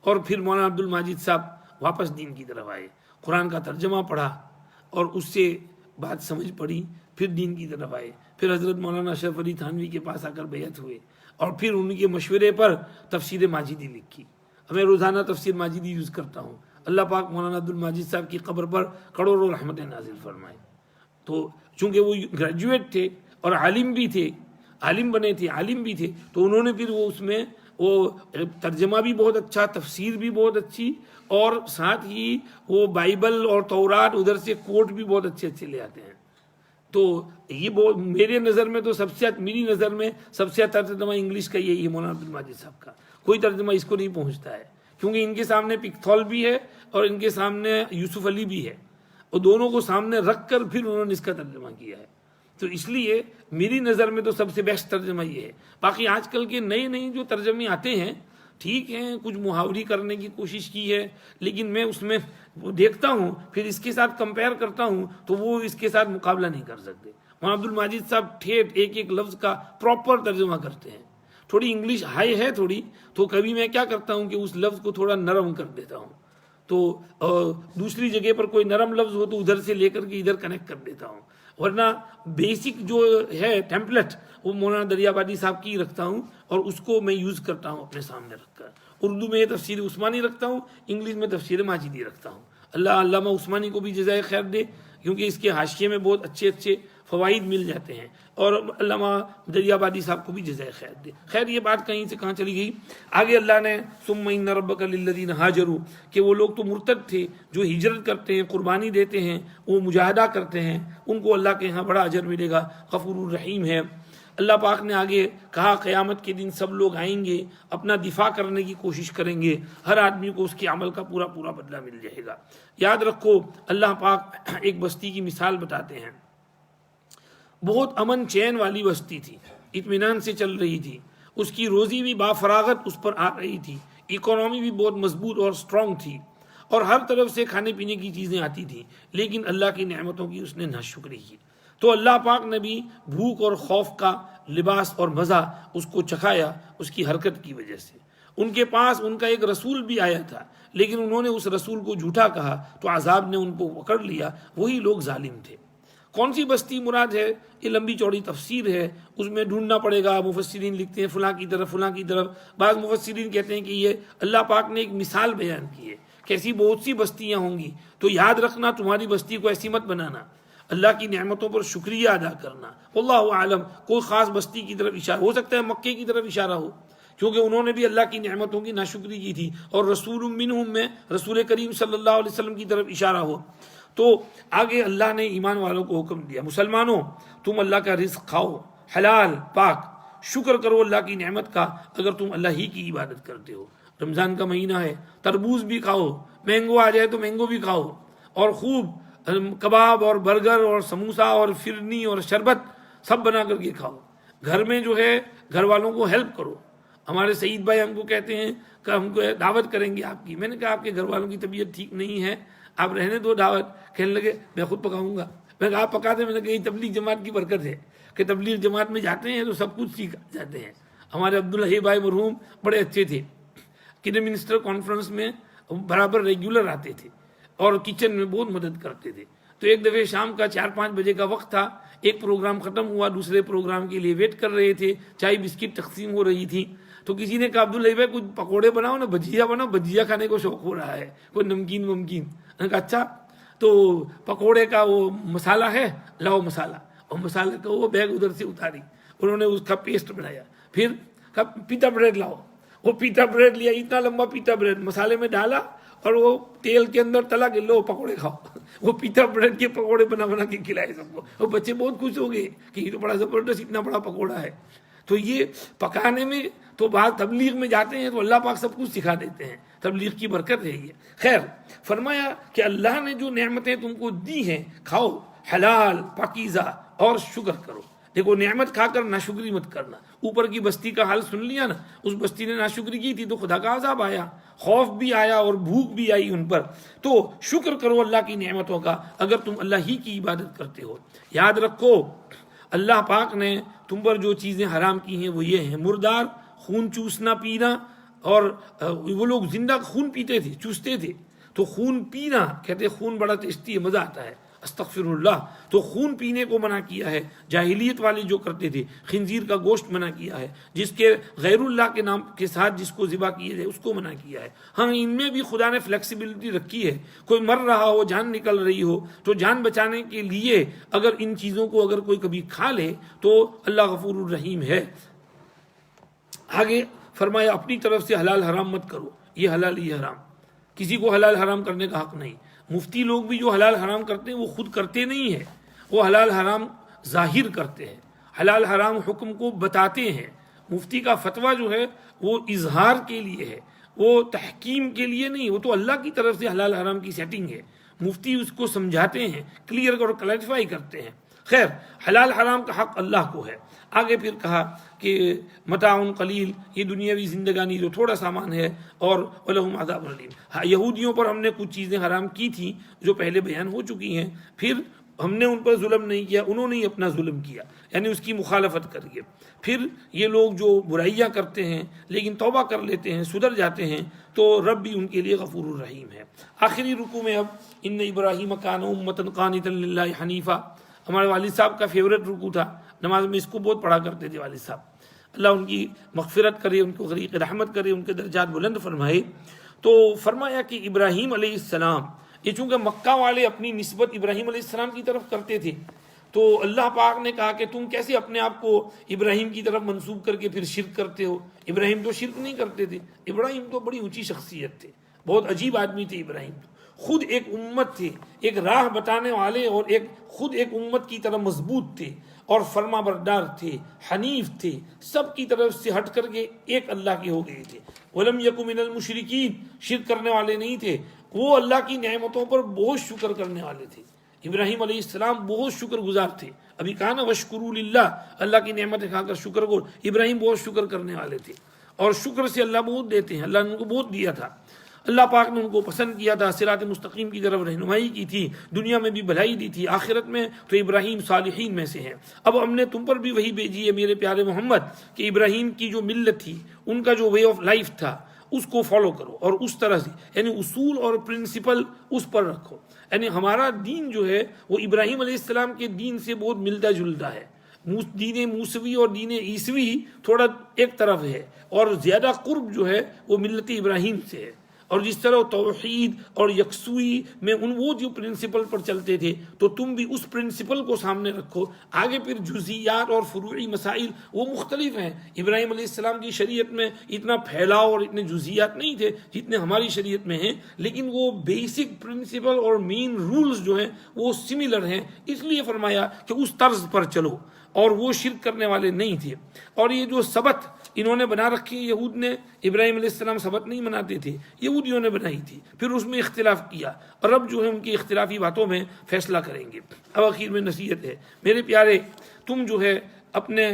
اور پھر مولانا عبد الماجد صاحب واپس دین کی طرف آئے, قرآن کا ترجمہ پڑھا اور اس سے بات سمجھ پڑی, پھر دین کی طرف آئے. پھر حضرت مولانا اشرف علی تھانوی کے پاس آ کر بیعت ہوئے, اور پھر ان کے مشورے پر تفسیر ماجدی لکھی. میں روزانہ تفسیر ماجدی یوز کرتا ہوں. اللہ پاک مولانا عبد الماجد صاحب کی قبر پر کروڑوں رحمتیں نازل فرمائے. تو چونکہ وہ گریجویٹ تھے اور عالم بھی تھے, عالم بنے تھے, عالم بھی تھے, تو انہوں نے پھر وہ اس میں وہ ترجمہ بھی بہت اچھا, تفسیر بھی بہت اچھی, اور ساتھ ہی وہ بائبل اور تورات ادھر سے کوٹ بھی بہت اچھے اچھے لے آتے ہیں. تو یہ بہت میرے نظر میں تو میری نظر میں سب سے اچھا ترجمہ انگلش کا یہی ہے مولانا عبد الماجد صاحب کا. کوئی ترجمہ اس کو نہیں پہنچتا ہے, کیونکہ ان کے سامنے پکتھول بھی ہے اور ان کے سامنے یوسف علی بھی ہے, اور دونوں کو سامنے رکھ کر پھر انہوں نے اس کا ترجمہ کیا ہے. تو اس لیے میری نظر میں تو سب سے بیسٹ ترجمہ یہ ہے. باقی آج کل کے نئے جو ترجمے آتے ہیں ٹھیک ہیں, کچھ محاوری کرنے کی کوشش کی ہے, لیکن میں اس میں دیکھتا ہوں, پھر اس کے ساتھ کمپیئر کرتا ہوں, تو وہ اس کے ساتھ مقابلہ نہیں کر سکتے. مولانا عبد الماجد صاحب ٹھیٹ ایک ایک لفظ کا پراپر ترجمہ کرتے ہیں. تھوڑی انگلش ہائی ہے تھوڑی, تو کبھی میں کیا کرتا ہوں کہ اس لفظ کو تھوڑا نرم کر دیتا ہوں, تو دوسری جگہ پر کوئی نرم لفظ ہو تو ادھر سے لے کر کے ادھر کنیکٹ کر دیتا ہوں. ورنہ بیسک جو ہے ٹیمپلیٹ وہ مولانا دریابادی صاحب کی رکھتا ہوں, اور اس کو میں یوز کرتا ہوں اپنے سامنے رکھ کر. اردو میں تفسیر عثمانی رکھتا ہوں, انگلش میں تفسیر ماجدی رکھتا ہوں. اللہ علامہ عثمانی کو بھی جزائے خیر دے, کیونکہ اس کے حاشیے میں بہت اچھے اچھے فوائد مل جاتے ہیں, اور علامہ دریابادی صاحب کو بھی جزائے خیر دے. خیر یہ بات کہیں سے کہاں چلی گئی. آگے اللہ نے ثم ان ربک للذین ہاجروا, کہ وہ لوگ تو مرتد تھے جو ہجرت کرتے ہیں, قربانی دیتے ہیں, وہ مجاہدہ کرتے ہیں, ان کو اللہ کے ہاں بڑا اجر ملے گا, غفور الرحیم ہے. اللہ پاک نے آگے کہا قیامت کے دن سب لوگ آئیں گے, اپنا دفاع کرنے کی کوشش کریں گے, ہر آدمی کو اس کے عمل کا پورا پورا بدلہ مل جائے گا. یاد رکھو اللہ پاک ایک بستی کی مثال بتاتے ہیں, بہت امن چین والی بستی تھی, اطمینان سے چل رہی تھی, اس کی روزی بھی بافراغت اس پر آ رہی تھی, اکانومی بھی بہت مضبوط اور سٹرونگ تھی, اور ہر طرف سے کھانے پینے کی چیزیں آتی تھیں, لیکن اللہ کی نعمتوں کی اس نے ناشکری کی. تو اللہ پاک نے بھی بھوک اور خوف کا لباس اور مزہ اس کو چکھایا اس کی حرکت کی وجہ سے۔ ان کے پاس ان کا ایک رسول بھی آیا تھا، لیکن انہوں نے اس رسول کو جھوٹا کہا تو عذاب نے ان کو پکڑ لیا، وہی لوگ ظالم تھے۔ کون سی بستی مراد ہے؟ یہ لمبی چوڑی تفسیر ہے، اس میں ڈھونڈنا پڑے گا۔ مفسرین لکھتے ہیں فلاں کی طرف فلاں کی طرف، بعض مفسرین کہتے ہیں کہ یہ اللہ پاک نے ایک مثال بیان کی ہے کہ ایسی بہت سی بستیاں ہوں گی، تو یاد رکھنا تمہاری بستی کو ایسی مت بنانا، اللہ کی نعمتوں پر شکریہ ادا کرنا۔ واللہ عالم، کوئی خاص بستی کی طرف اشارہ ہو سکتا ہے، مکے کی طرف اشارہ ہو، کیونکہ انہوں نے بھی اللہ کی نعمتوں کی ناشکری کی تھی، اور رسول منہم میں رسول کریم صلی اللہ علیہ وسلم کی طرف اشارہ ہو۔ تو آگے اللہ نے ایمان والوں کو حکم دیا، مسلمانوں تم اللہ کا رزق کھاؤ، حلال پاک، شکر کرو اللہ کی نعمت کا اگر تم اللہ ہی کی عبادت کرتے ہو۔ رمضان کا مہینہ ہے، تربوز بھی کھاؤ، مینگو آ جائے تو مینگو بھی کھاؤ، اور خوب کباب اور برگر اور سموسا اور فرنی اور شربت سب بنا کر کے کھاؤ۔ گھر میں جو ہے گھر والوں کو ہیلپ کرو۔ ہمارے سعید بھائی ہم کو کہتے ہیں کہ ہم کو دعوت کریں گے آپ کی۔ میں نے کہا آپ کے گھر والوں کی طبیعت ٹھیک نہیں ہے، آپ رہنے دو دعوت۔ کہنے لگے میں خود پکاؤں گا۔ میں کہا آپ پکا دیں۔ میں نے کہا یہ تبلیغ جماعت کی برکت ہے کہ تبلیغ جماعت میں جاتے ہیں تو سب کچھ سیکھ جاتے ہیں۔ ہمارے عبداللہ بھائی مرحوم بڑے اچھے تھے، کن منسٹر کانفرنس میں برابر ریگولر آتے تھے اور کچن میں بہت مدد کرتے تھے۔ تو ایک دفعہ شام کا 4-5 بجے کا وقت تھا، ایک پروگرام ختم ہوا، دوسرے پروگرام کے لیے ویٹ کر رہے تھے، چائے بسکٹ تقسیم ہو رہی تھی، تو کسی نے کہا عبداللہ بھائی کچھ پکوڑے بناؤ نا، بھجیا بناؤ، بھجیا کھانے کو شوق ہو رہا ہے، کوئی نمکین ومکین۔ میں نے کہا اچھا، تو پکوڑے کا وہ مسالہ ہے، لاؤ مسالہ، اور مسالے کا وہ بیگ ادھر سے اتاری، انہوں نے اس کا پیسٹ بنایا۔ پھر کہا پیتا بریڈ لاؤ، وہ پیتا بریڈ لیا، اتنا لمبا پیتا بریڈ مسالے میں ڈالا اور وہ تیل کے اندر تلا کے لو پکوڑے کھاؤ۔ وہ پیتا بریڈ کے پکوڑے بنا بنا کے کھلائے سب کو، اور بچے بہت خوش ہو گئے کہ یہ تو بڑا زبردست اتنا بڑا پکوڑا ہے۔ تو یہ پکانے میں تو بعض تبلیغ میں جاتے ہیں تو اللہ پاک سب کچھ سکھا دیتے ہیں، تبلیغ کی برکت ہے یہ۔ خیر، فرمایا کہ اللہ نے جو نعمتیں تم کو دی ہیں کھاؤ، حلال پاکیزہ، اور شکر کرو۔ دیکھو نعمت کھا کر ناشکری مت کرنا۔ اوپر کی بستی کا حال سن لیا نا، اس بستی نے ناشکری کی تھی تو خدا کا عذاب آیا، خوف بھی آیا اور بھوک بھی آئی ان پر۔ تو شکر کرو اللہ کی نعمتوں کا اگر تم اللہ ہی کی عبادت کرتے ہو۔ یاد رکھو اللہ پاک نے تم پر جو چیزیں حرام کی ہیں وہ یہ ہیں: مردار، خون چوسنا پینا، اور وہ لوگ زندہ خون پیتے تھے، چوستے تھے، تو خون پینا، کہتے خون بڑا ٹیسٹی ہے، مزہ آتا ہے، استغفر اللہ، تو خون پینے کو منع کیا ہے۔ جاہلیت والے جو کرتے تھے، خنزیر کا گوشت منع کیا ہے، جس کے غیر اللہ کے نام کے ساتھ جس کو ذبح کیے جائے اس کو منع کیا ہے۔ ہاں ان میں بھی خدا نے فلیکسیبلٹی رکھی ہے، کوئی مر رہا ہو، جان نکل رہی ہو، تو جان بچانے کے لیے اگر ان چیزوں کو اگر کوئی کبھی کھا لے تو اللہ غفور الرحیم ہے۔ آگے فرمایا اپنی طرف سے حلال حرام مت کرو، یہ حلال یہ حرام، کسی کو حلال حرام کرنے کا حق نہیں۔ مفتی لوگ بھی جو حلال حرام کرتے ہیں وہ خود کرتے نہیں ہیں، وہ حلال حرام ظاہر کرتے ہیں، حلال حرام حکم کو بتاتے ہیں۔ مفتی کا فتویٰ جو ہے وہ اظہار کے لیے ہے، وہ تحکیم کے لیے نہیں، وہ تو اللہ کی طرف سے حلال حرام کی سیٹنگ ہے، مفتی اس کو سمجھاتے ہیں، کلیئر اور کلیریفائی کرتے ہیں۔ خیر، حلال حرام کا حق اللہ کو ہے۔ آگے پھر کہا کہ متاع قلیل، یہ دنیاوی زندگانی جو تھوڑا سامان ہے، اور وَلَهُمْ عَذَابٌ أَلِيمٌ۔ یہودیوں پر ہم نے کچھ چیزیں حرام کی تھیں جو پہلے بیان ہو چکی ہیں، پھر ہم نے ان پر ظلم نہیں کیا، انہوں نے ہی اپنا ظلم کیا، یعنی اس کی مخالفت کریے۔ پھر یہ لوگ جو برائیاں کرتے ہیں لیکن توبہ کر لیتے ہیں، سدھر جاتے ہیں، تو رب بھی ان کے لیے غفور الرحیم ہے۔ آخری رکوع میں اب ان ابراہیم کان امۃ قانتا للہ حنیفا، ہمارے والد صاحب کا فیوریٹ رکوع تھا، نماز میں اس کو بہت پڑھا کرتے تھے والد صاحب، اللہ ان کی مغفرت کرے، ان کو غریق رحمت کرے، ان کے درجات بلند فرمائے۔ تو فرمایا کہ ابراہیم علیہ السلام، یہ چونکہ مکہ والے اپنی نسبت ابراہیم علیہ السلام کی طرف کرتے تھے، تو اللہ پاک نے کہا کہ تم کیسے اپنے آپ کو ابراہیم کی طرف منسوب کر کے پھر شرک کرتے ہو؟ ابراہیم تو شرک نہیں کرتے تھے، ابراہیم تو بڑی اونچی شخصیت تھے، بہت عجیب آدمی تھے ابراہیم، خود ایک امت تھے، ایک راہ بتانے والے، اور خود ایک امت کی طرح مضبوط تھے، اور فرما بردار تھے، حنیف تھے، سب کی طرف سے ہٹ کر کے ایک اللہ کے ہو گئے تھے۔ وَلَمْ يَكُ مِنَ الْمُشْرِكِينَ، شرک کرنے والے نہیں تھے، وہ اللہ کی نعمتوں پر بہت شکر کرنے والے تھے۔ ابراہیم علیہ السلام بہت شکر گزار تھے، ابھی کہا نا وَاشْكُرُوا لِلَّهِ، اللہ کی نعمتیں کھا کر شکر گزار، ابراہیم بہت شکر کرنے والے تھے، اور شکر سے اللہ بہت دیتے ہیں، اللہ نے ان کو بہت دیا تھا۔ اللہ پاک نے ان کو پسند کیا تھا، صراط مستقیم کی طرف رہنمائی کی تھی، دنیا میں بھی بھلائی دی تھی، آخرت میں تو ابراہیم صالحین میں سے ہیں۔ اب ہم نے تم پر بھی وہی بھیجی ہے میرے پیارے محمد کہ ابراہیم کی جو ملت تھی، ان کا جو وے آف لائف تھا، اس کو فالو کرو اور اس طرح سے، یعنی اصول اور پرنسپل اس پر رکھو۔ یعنی ہمارا دین جو ہے وہ ابراہیم علیہ السلام کے دین سے بہت ملتا جلتا ہے۔ دین موسوی اور دین عیسوی تھوڑا ایک طرف ہے، اور زیادہ قرب جو ہے وہ ملت ابراہیم سے ہے۔ اور جس طرح توحید اور یکسوئی میں وہ جو پرنسپل پر چلتے تھے، تو تم بھی اس پرنسپل کو سامنے رکھو۔ آگے پھر جزئیات اور فروعی مسائل وہ مختلف ہیں۔ ابراہیم علیہ السلام کی شریعت میں اتنا پھیلاؤ اور اتنے جزئیات نہیں تھے جتنے ہماری شریعت میں ہیں، لیکن وہ بیسک پرنسپل اور مین رولز جو ہیں وہ سملر ہیں۔ اس لیے فرمایا کہ اس طرز پر چلو، اور وہ شرک کرنے والے نہیں تھے۔ اور یہ جو سبت انہوں نے بنا رکھی، یہود نے، ابراہیم علیہ السلام سبت نہیں مناتے تھے، یہودیوں نے بنائی تھی، پھر اس میں اختلاف کیا، اور اب جو ہے ان کی اختلافی باتوں میں فیصلہ کریں گے۔ اب آخر میں نصیحت ہے، میرے پیارے، تم جو ہے اپنے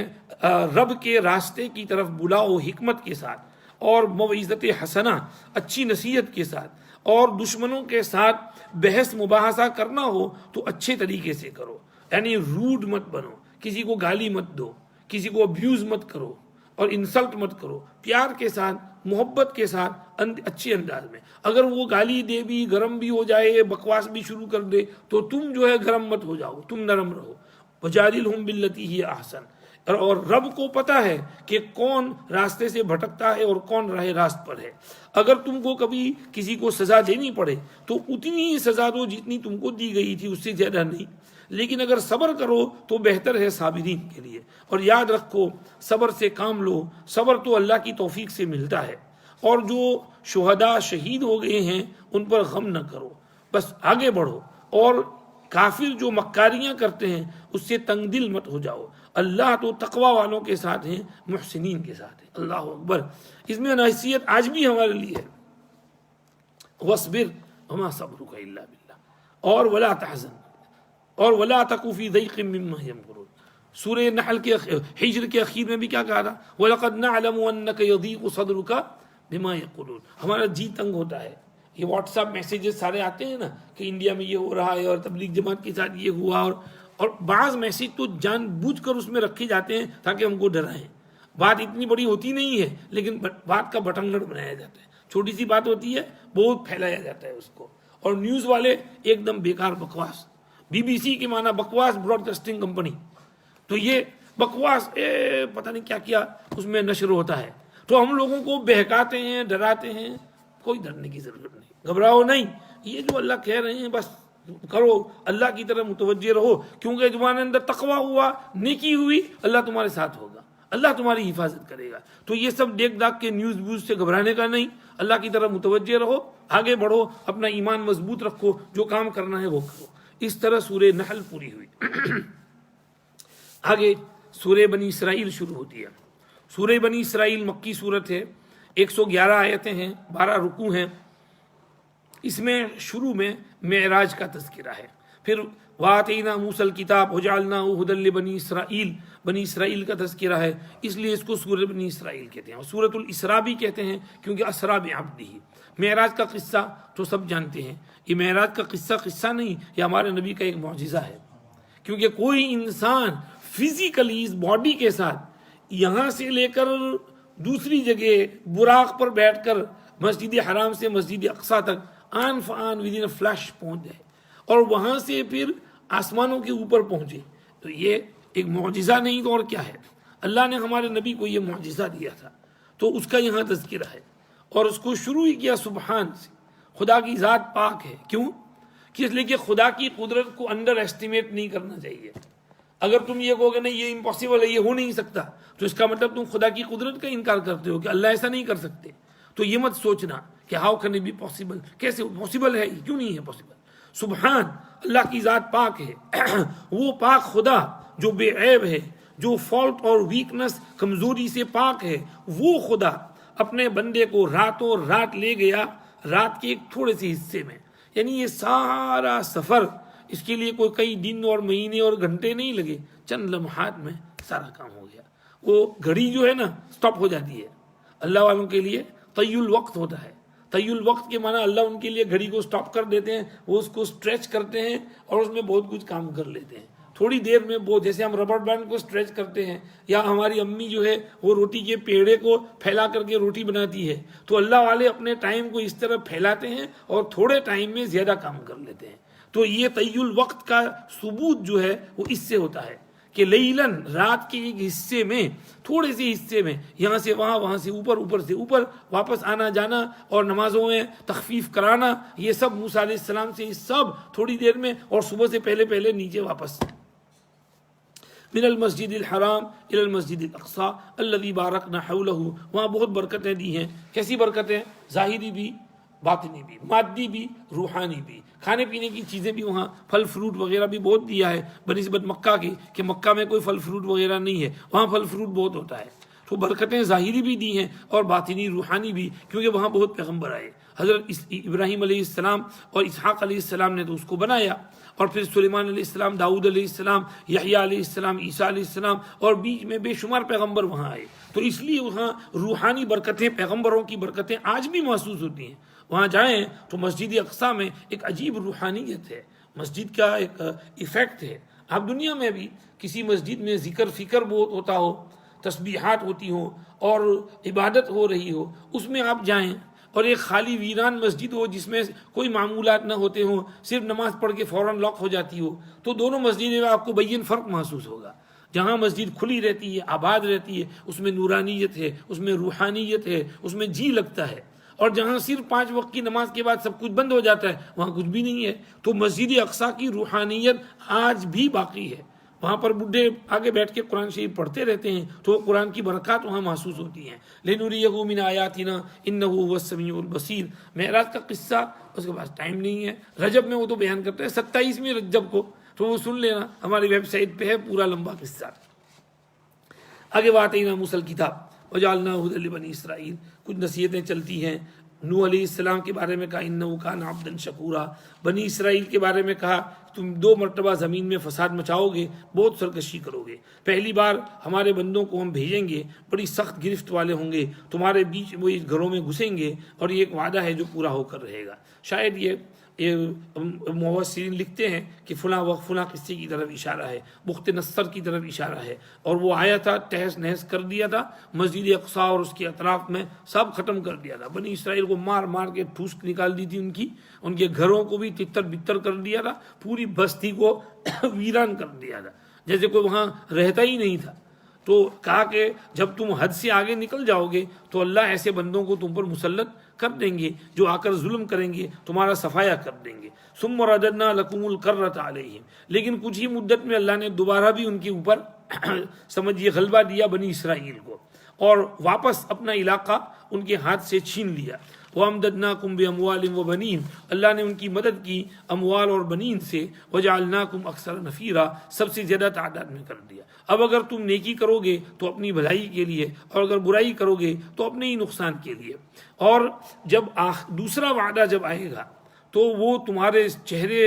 رب کے راستے کی طرف بلاؤ حکمت کے ساتھ اور موعظت حسنہ، اچھی نصیحت کے ساتھ، اور دشمنوں کے ساتھ بحث مباحثہ کرنا ہو تو اچھے طریقے سے کرو، یعنی روڈ مت بنو، کسی کو گالی مت دو، کسی کو ابیوز مت کرو اور انسلٹ مت کرو، پیار کے ساتھ، محبت کے ساتھ، اچھے انداز میں۔ اگر وہ گالی دے بھی، گرم بھی ہو جائے، بکواس بھی شروع کر دے، تو تم جو ہے گرم مت ہو جاؤ، تم نرم رہو۔ وجادلہم باللتی ہی احسن۔ اور رب کو پتا ہے کہ کون راستے سے بھٹکتا ہے اور کون راہ راست پر ہے۔ اگر تم کو کبھی کسی کو سزا دینی پڑے تو اتنی ہی سزا دو جتنی تم کو دی گئی تھی، اس سے زیادہ نہیں۔ لیکن اگر صبر کرو تو بہتر ہے صابرین کے لیے۔ اور یاد رکھو، صبر سے کام لو، صبر تو اللہ کی توفیق سے ملتا ہے۔ اور جو شہداء شہید ہو گئے ہیں ان پر غم نہ کرو، بس آگے بڑھو، اور کافر جو مکاریاں کرتے ہیں اس سے تنگ دل مت ہو جاؤ۔ اللہ تو تقوی والوں کے ساتھ ہیں، محسنین کے ساتھ ہیں۔ اللہ اکبر۔ اس میں نصیحت آج بھی ہمارے لیے ہے، وَاصْبِرْ وَمَا صَبْرُكَ إِلَّا بِاللَّهِ، اور وَلَا تَحْزَنْ، اور وَلَا تَكُ فِي ضَيْقٍ مِّمَّا يَمْكُرُونَ۔ سورہ نحل کے حجر کے اخیر میں بھی کیا کہا تھا؟ وَلَقَدْ نَعْلَمُ أَنَّكَ يَضِيقُ صَدْرُكَ بِمَا يَقُولُونَ۔ ہمارا جی تنگ ہوتا ہے، یہ واٹس ایپ میسیجز سارے آتے ہیں نا کہ انڈیا میں یہ ہو رہا ہے اور تبلیغ جماعت کے ساتھ یہ ہوا، اور بعض میسیج تو جان بوجھ کر اس میں رکھے جاتے ہیں تاکہ ہم کو ڈرائیں۔ بات اتنی بڑی ہوتی نہیں ہے، لیکن بات کا بٹنگڑ بنایا جاتا ہے۔ چھوٹی سی بات ہوتی ہے، بہت پھیلایا جاتا ہے اس کو۔ اور نیوز والے ایک دم بیکار بکواس، بی بی سی کے معنی بکواس براڈ کاسٹنگ کمپنی، تو یہ بکواس پتہ نہیں کیا کیا اس میں نشر ہوتا ہے، تو ہم لوگوں کو بہکاتے ہیں، ڈراتے ہیں۔ کوئی ڈرنے کی ضرورت نہیں، گھبراؤ نہیں، یہ جو اللہ کہہ رہے ہیں بس کرو، اللہ کی طرف متوجہ رہو، کیونکہ تمہارے اندر تقوی ہوا، نیکی ہوئی، اللہ تمہارے ساتھ ہوگا، اللہ تمہاری حفاظت کرے گا۔ تو یہ سب دیکھ داکھ کے نیوز ویوز سے گھبرانے کا نہیں، اللہ کی طرف متوجہ رہو، آگے بڑھو، اپنا ایمان مضبوط رکھو، جو کام کرنا ہے وہ کرو۔ اس طرح سورہ نحل پوری ہوئی۔ آگے سورہ بنی اسرائیل شروع ہوتی ہے۔ سورہ بنی اسرائیل مکی صورت ہے، 111 آیتیں ہیں، 12 رکوع ہیں۔ اس میں شروع میں معراج کا تذکرہ ہے، پھر وَآتَيْنَا مُوسَى الْكِتَابَ وَجَعَلْنَاهُ هُدًى لِبَنِي اسرائیل، بنی اسرائیل کا تذکرہ ہے، اس لیے اس کو سورۃ بنی اسرائیل کہتے ہیں۔ اور سورۃ الاسراء بھی کہتے ہیں کیونکہ اسرا بعبدہ۔ معراج کا قصہ تو سب جانتے ہیں، یہ معراج کا قصہ نہیں، یہ ہمارے نبی کا ایک معجزہ ہے، کیونکہ کوئی انسان فزیکلی اس باڈی کے ساتھ یہاں سے لے کر دوسری جگہ براق پر بیٹھ کر مسجد حرام سے مسجد اقصیٰ تک آن فآن ودن اے فلیش پہنچ جائے، اور وہاں سے پھر آسمانوں کے اوپر پہنچے، تو یہ ایک معجزہ نہیں تو اور کیا ہے؟ اللہ نے ہمارے نبی کو یہ معجزہ دیا تھا، تو اس کا یہاں تذکرہ ہے۔ اور اس کو شروع ہی کیا سبحان سے، خدا کی ذات پاک ہے۔ کیوں؟ کہ اس لیے کہ خدا کی قدرت کو انڈر ایسٹیمیٹ نہیں کرنا چاہیے۔ اگر تم یہ کہو کہ نہیں یہ امپاسبل ہے، یہ ہو نہیں سکتا، تو اس کا مطلب تم خدا کی قدرت کا انکار کرتے ہو کہ اللہ ایسا نہیں کر سکتے۔ تو یہ مت سوچنا کہ how can it be possible, کیسے پاسبل ہے، کیوں نہیں ہے پاسبل۔ سبحان، اللہ کی ذات پاک ہے، وہ پاک خدا جو بے عیب ہے، جو فالٹ اور ویکنس کمزوری سے پاک ہے، وہ خدا اپنے بندے کو راتوں رات لے گیا، رات کے ایک تھوڑے سے حصے میں، یعنی یہ سارا سفر، اس کے لیے کوئی کئی دن اور مہینے اور گھنٹے نہیں لگے، چند لمحات میں سارا کام ہو گیا۔ وہ گھڑی جو ہے نا سٹاپ ہو جاتی ہے، اللہ والوں کے لیے طی الوقت ہوتا ہے، طی الوقت کے معنی اللہ ان کے لیے گھڑی کو سٹاپ کر دیتے ہیں، وہ اس کو سٹریچ کرتے ہیں اور اس میں بہت کچھ کام کر لیتے ہیں تھوڑی دیر میں، بہت جیسے ہم ربڑ بینڈ کو سٹریچ کرتے ہیں، یا ہماری امی جو ہے وہ روٹی کے پیڑے کو پھیلا کر کے روٹی بناتی ہے، تو اللہ والے اپنے ٹائم کو اس طرح پھیلاتے ہیں اور تھوڑے ٹائم میں زیادہ کام کر لیتے ہیں۔ تو یہ طی الوقت کا ثبوت جو ہے وہ اس سے ہوتا ہے کہ لیلن رات کے ایک حصے میں، تھوڑے سے حصے میں، یہاں سے وہاں، وہاں سے اوپر، اوپر سے اوپر واپس آنا جانا اور نمازوں میں تخفیف کرانا، یہ سب موسیٰ علیہ السلام سے سب تھوڑی دیر میں، اور صبح سے پہلے پہلے نیچے واپس۔ من المسجد الحرام الى المسجد الاقصى الذي باركنا حوله، وہاں بہت برکتیں دی ہیں۔ کیسی برکتیں؟ ظاہری بھی، باطنی بھی، مادی بھی، روحانی بھی، کھانے پینے کی چیزیں بھی، وہاں پھل فروٹ وغیرہ بھی بہت دیا ہے بنسبت مکہ کی، کہ مکہ میں کوئی پھل فروٹ وغیرہ نہیں ہے، وہاں پھل فروٹ بہت ہوتا ہے۔ تو برکتیں ظاہری بھی دی ہیں اور باطنی روحانی بھی، کیونکہ وہاں بہت پیغمبر آئے۔ حضرت ابراہیم علیہ السلام اور اسحاق علیہ السلام نے تو اس کو بنایا، اور پھر سلیمان علیہ السلام، داؤد علیہ السلام، یحییٰ علیہ السلام، عیسیٰ علیہ السلام، اور بیچ میں بے شمار پیغمبر وہاں آئے۔ تو اس لیے وہاں روحانی برکتیں، پیغمبروں کی برکتیں آج بھی محسوس ہوتی ہیں۔ وہاں جائیں تو مسجد اقصیٰ میں ایک عجیب روحانیت ہے، مسجد کا ایک ایفیکٹ ہے۔ آپ دنیا میں بھی کسی مسجد میں ذکر فکر بہت ہوتا ہو، تسبیحات ہوتی ہوں اور عبادت ہو رہی ہو، اس میں آپ جائیں اور ایک خالی ویران مسجد ہو جس میں کوئی معمولات نہ ہوتے ہوں، صرف نماز پڑھ کے فوراً لاک ہو جاتی ہو، تو دونوں مسجدیں میں آپ کو بین فرق محسوس ہوگا۔ جہاں مسجد کھلی رہتی ہے، آباد رہتی ہے، اس میں نورانیت ہے، اس میں روحانیت ہے، اس میں جی لگتا ہے، اور جہاں صرف 5 وقت کی نماز کے بعد سب کچھ بند ہو جاتا ہے، وہاں کچھ بھی نہیں ہے۔ تو مسجد اقصیٰ کی روحانیت آج بھی باقی ہے۔ وہاں پر بڈھے آگے بیٹھ کے قرآن شریف پڑھتے رہتے ہیں تو قرآن کی برکات وہاں محسوس ہوتی ہیں۔ لِنُرِيَهُ مِنْ آيَاتِنَا إِنَّهُ هُوَ السَّمِيعُ الْبَصِيرُ۔ معراج کا قصہ اس کے پاس ٹائم نہیں ہے، رجب میں وہ تو بیان کرتے ہیں 27ویں رجب کو، تو وہ سن لینا، ہماری ویب سائٹ پہ ہے پورا لمبا قصہ۔ آگے وَآتَيْنَا مُوسَى الْكِتَابَ وَجَعَلْنَاهُ هُدًى لِبَنِي اسرائیل، کچھ نصیحتیں چلتی ہیں۔ نوح علیہ السلام کے بارے میں کہا اِنَّهُ كَانَ عَبْدًا شَكُورًا، بنی اسرائیل کے بارے میں کہا تم 2 مرتبہ زمین میں فساد مچاؤ گے، بہت سرکشی کرو گے، پہلی بار ہمارے بندوں کو ہم بھیجیں گے، بڑی سخت گرفت والے ہوں گے، تمہارے بیچ وہ اس گھروں میں گھسیں گے، اور یہ ایک وعدہ ہے جو پورا ہو کر رہے گا۔ شاید یہ مفسرین لکھتے ہیں کہ فلاں وقت فلاں قصے کی طرف اشارہ ہے، بخت نصر کی طرف اشارہ ہے، اور وہ آیا تھا تہس نہس کر دیا تھا مسجد اقصیٰ اور اس کے اطراف میں، سب ختم کر دیا تھا، بنی اسرائیل کو مار مار کے ٹھوس نکال دی تھی، ان کے گھروں کو بھی تتر بتر کر دیا تھا، پوری بستی کو ویران کر دیا تھا، جیسے کوئی وہاں رہتا ہی نہیں تھا۔ تو کہا کہ جب تم حد سے آگے نکل جاؤ گے تو اللہ ایسے بندوں کو تم پر مسلط کر دیں گے جو آ کر ظلم کریں گے، تمہارا صفایا کر دیں گے۔ ثم رددنا لکم الکرۃ علیہم، لیکن کچھ ہی مدت میں اللہ نے دوبارہ بھی ان کے اوپر سمجھیے غلبہ دیا بنی اسرائیل کو، اور واپس اپنا علاقہ ان کے ہاتھ سے چھین لیا۔ وَأَمْدَدْنَاكُمْ بِأَمْوَالٍ وَبَنِينَ، اللہ نے ان کی مدد کی اموال اور بنین سے۔ وَجَعَلْنَاكُمْ أَكْثَرَ نَفِيرًا، سب سے زیادہ تعداد میں کر دیا۔ اب اگر تم نیکی کرو گے تو اپنی بھلائی کے لیے، اور اگر برائی کرو گے تو اپنے ہی نقصان کے لیے۔ اور جب دوسرا وعدہ جب آئے گا تو وہ تمہارے چہرے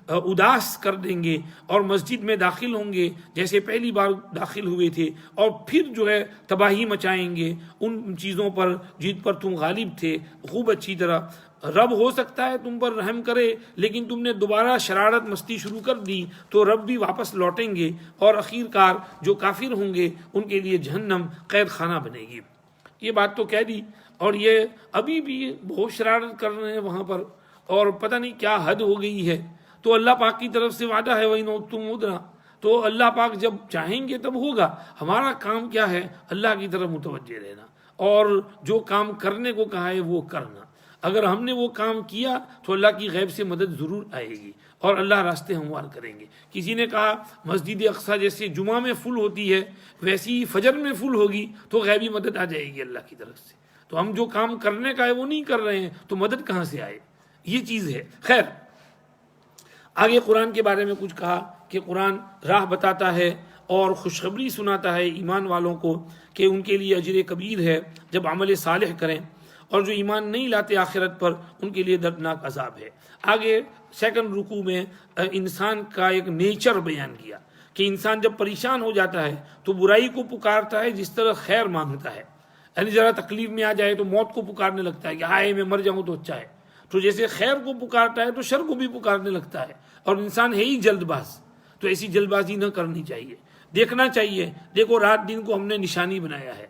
اداس کر دیں گے، اور مسجد میں داخل ہوں گے جیسے پہلی بار داخل ہوئے تھے، اور پھر جو ہے تباہی مچائیں گے ان چیزوں پر جن پر تم غالب تھے خوب اچھی طرح۔ رب ہو سکتا ہے تم پر رحم کرے، لیکن تم نے دوبارہ شرارت مستی شروع کر دی تو رب بھی واپس لوٹیں گے، اور آخر کار جو کافر ہوں گے ان کے لیے جہنم قید خانہ بنے گی۔ یہ بات تو کہہ دی، اور یہ ابھی بھی بہت شرارت کر رہے ہیں وہاں پر، اور پتہ نہیں کیا حد ہو گئی ہے۔ تو اللہ پاک کی طرف سے وعدہ ہے وَإِنْ عُدْتُمْ عُدْنَا، تو اللہ پاک جب چاہیں گے تب ہوگا۔ ہمارا کام کیا ہے؟ اللہ کی طرف متوجہ رہنا، اور جو کام کرنے کو کہا ہے وہ کرنا۔ اگر ہم نے وہ کام کیا تو اللہ کی غیب سے مدد ضرور آئے گی، اور اللہ راستے ہموار کریں گے۔ کسی نے کہا مسجد اقصیٰ جیسے جمعہ میں فل ہوتی ہے ویسی ہی فجر میں فل ہوگی تو غیبی مدد آ جائے گی اللہ کی طرف سے۔ تو ہم جو کام کرنے کا ہے وہ نہیں کر رہے ہیں تو مدد کہاں سے آئے؟ یہ چیز ہے۔ خیر، آگے قرآن کے بارے میں کچھ کہا کہ قرآن راہ بتاتا ہے اور خوشخبری سناتا ہے ایمان والوں کو کہ ان کے لیے اجر کبیر ہے جب عمل صالح کریں، اور جو ایمان نہیں لاتے آخرت پر ان کے لیے دردناک عذاب ہے۔ آگے سیکنڈ رکوع میں انسان کا ایک نیچر بیان کیا کہ انسان جب پریشان ہو جاتا ہے تو برائی کو پکارتا ہے جس طرح خیر مانگتا ہے۔ یعنی ذرا تکلیف میں آ جائے تو موت کو پکارنے لگتا ہے کہ ہائے میں مر جاؤں تو اچھا ہے. تو جیسے خیر کو پکارتا ہے تو شر کو بھی پکارنے لگتا ہے. اور انسان ہے ہی جلد باز، تو ایسی جلد بازی نہ کرنی چاہیے. دیکھنا چاہیے. دیکھو رات دن کو ہم نے نشانی بنایا ہے.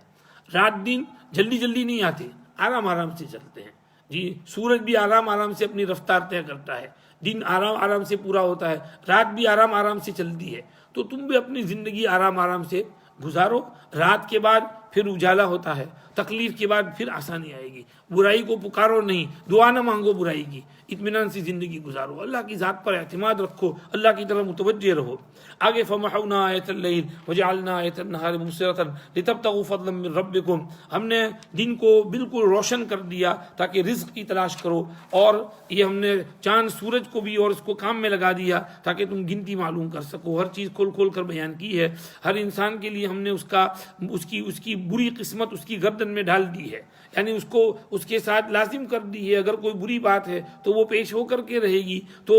رات دن جلدی جلدی نہیں آتے، آرام آرام سے چلتے ہیں. جی سورج بھی آرام آرام سے اپنی رفتار طے کرتا ہے، دن آرام آرام سے پورا ہوتا ہے، رات بھی آرام آرام سے چلتی ہے. تو تم بھی اپنی زندگی آرام آرام سے گزارو. رات کے بعد پھر اجالا ہوتا ہے، تکلیف کے بعد پھر آسانی آئے گی. برائی کو پکارو نہیں، دعا نہ مانگو برائی کی، اطمینان سے زندگی گزارو. اللہ کی ذات پر اعتماد رکھو، اللہ کی طرف متوجہ رہو. آگے فمحونا آیت اللیل وجعلنا آیت النہار مبصرۃ لتبتغوا فضلا من ربکم، ہم نے دن کو بالکل روشن کر دیا تاکہ رزق کی تلاش کرو، اور یہ ہم نے چاند سورج کو بھی اور اس کو کام میں لگا دیا تاکہ تم گنتی معلوم کر سکو. ہر چیز کھول کھول کر بیان کی ہے. ہر انسان کے لیے ہم نے اس کی بری قسمت اس کی گردن میں ڈال دی ہے، یعنی اس کو اس کے ساتھ لازم کر دی ہے. اگر کوئی بری بات ہے تو وہ پیش ہو کر کے رہے گی. تو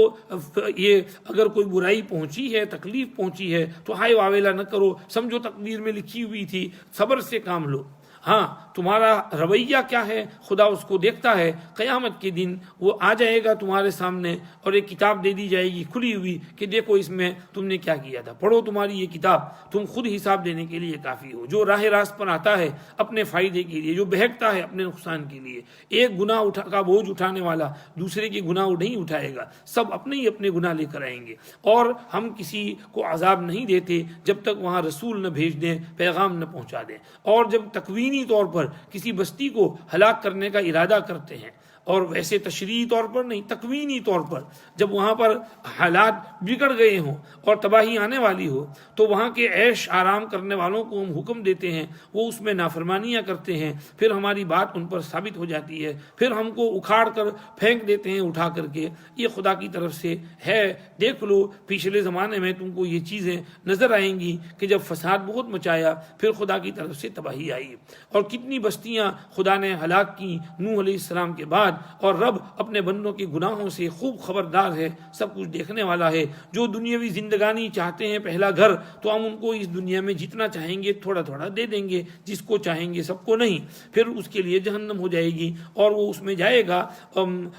یہ اگر کوئی برائی پہنچی ہے، تکلیف پہنچی ہے تو ہائے واویلا نہ کرو، سمجھو تقدیر میں لکھی ہوئی تھی، صبر سے کام لو. ہاں تمہارا رویہ کیا ہے خدا اس کو دیکھتا ہے. قیامت کے دن وہ آ جائے گا تمہارے سامنے اور ایک کتاب دے دی جائے گی کھلی ہوئی کہ دیکھو اس میں تم نے کیا کیا تھا، پڑھو تمہاری یہ کتاب، تم خود حساب دینے کے لیے کافی ہو. جو راہ راست پر آتا ہے اپنے فائدے کے لیے، جو بہکتا ہے اپنے نقصان کے لیے، ایک گناہ کا بوجھ اٹھانے والا دوسرے کے گناہ نہیں اٹھائے گا، سب اپنے ہی اپنے گناہ لے کر آئیں گے. اور ہم کسی کو عذاب نہیں دیتے جب تک وہاں رسول نہ بھیج دیں، پیغام نہ پہنچا دیں. اور جب تکوینی طور پر کسی بستی کو ہلاک کرنے کا ارادہ کرتے ہیں، اور ویسے تشریعی طور پر نہیں، تکوینی طور پر جب وہاں پر حالات بگڑ گئے ہوں اور تباہی آنے والی ہو تو وہاں کے عیش آرام کرنے والوں کو ہم حکم دیتے ہیں، وہ اس میں نافرمانیاں کرتے ہیں، پھر ہماری بات ان پر ثابت ہو جاتی ہے، پھر ہم کو اکھاڑ کر پھینک دیتے ہیں اٹھا کر کے. یہ خدا کی طرف سے ہے. دیکھ لو پچھلے زمانے میں تم کو یہ چیزیں نظر آئیں گی کہ جب فساد بہت مچایا پھر خدا کی طرف سے تباہی آئی، اور کتنی بستیاں خدا نے ہلاک کی نوح علیہ السلام کے بعد. اور رب اپنے بندوں کے گناہوں سے خوب خبردار ہے، سب کچھ دیکھنے والا ہے. جو دنیاوی زندگانی چاہتے ہیں پہلا گھر، تو ہم ان کو اس دنیا میں جتنا چاہیں گے تھوڑا تھوڑا دے دیں گے، جس کو چاہیں گے، سب کو نہیں. پھر اس کے لیے جہنم ہو جائے گی اور وہ اس میں جائے گا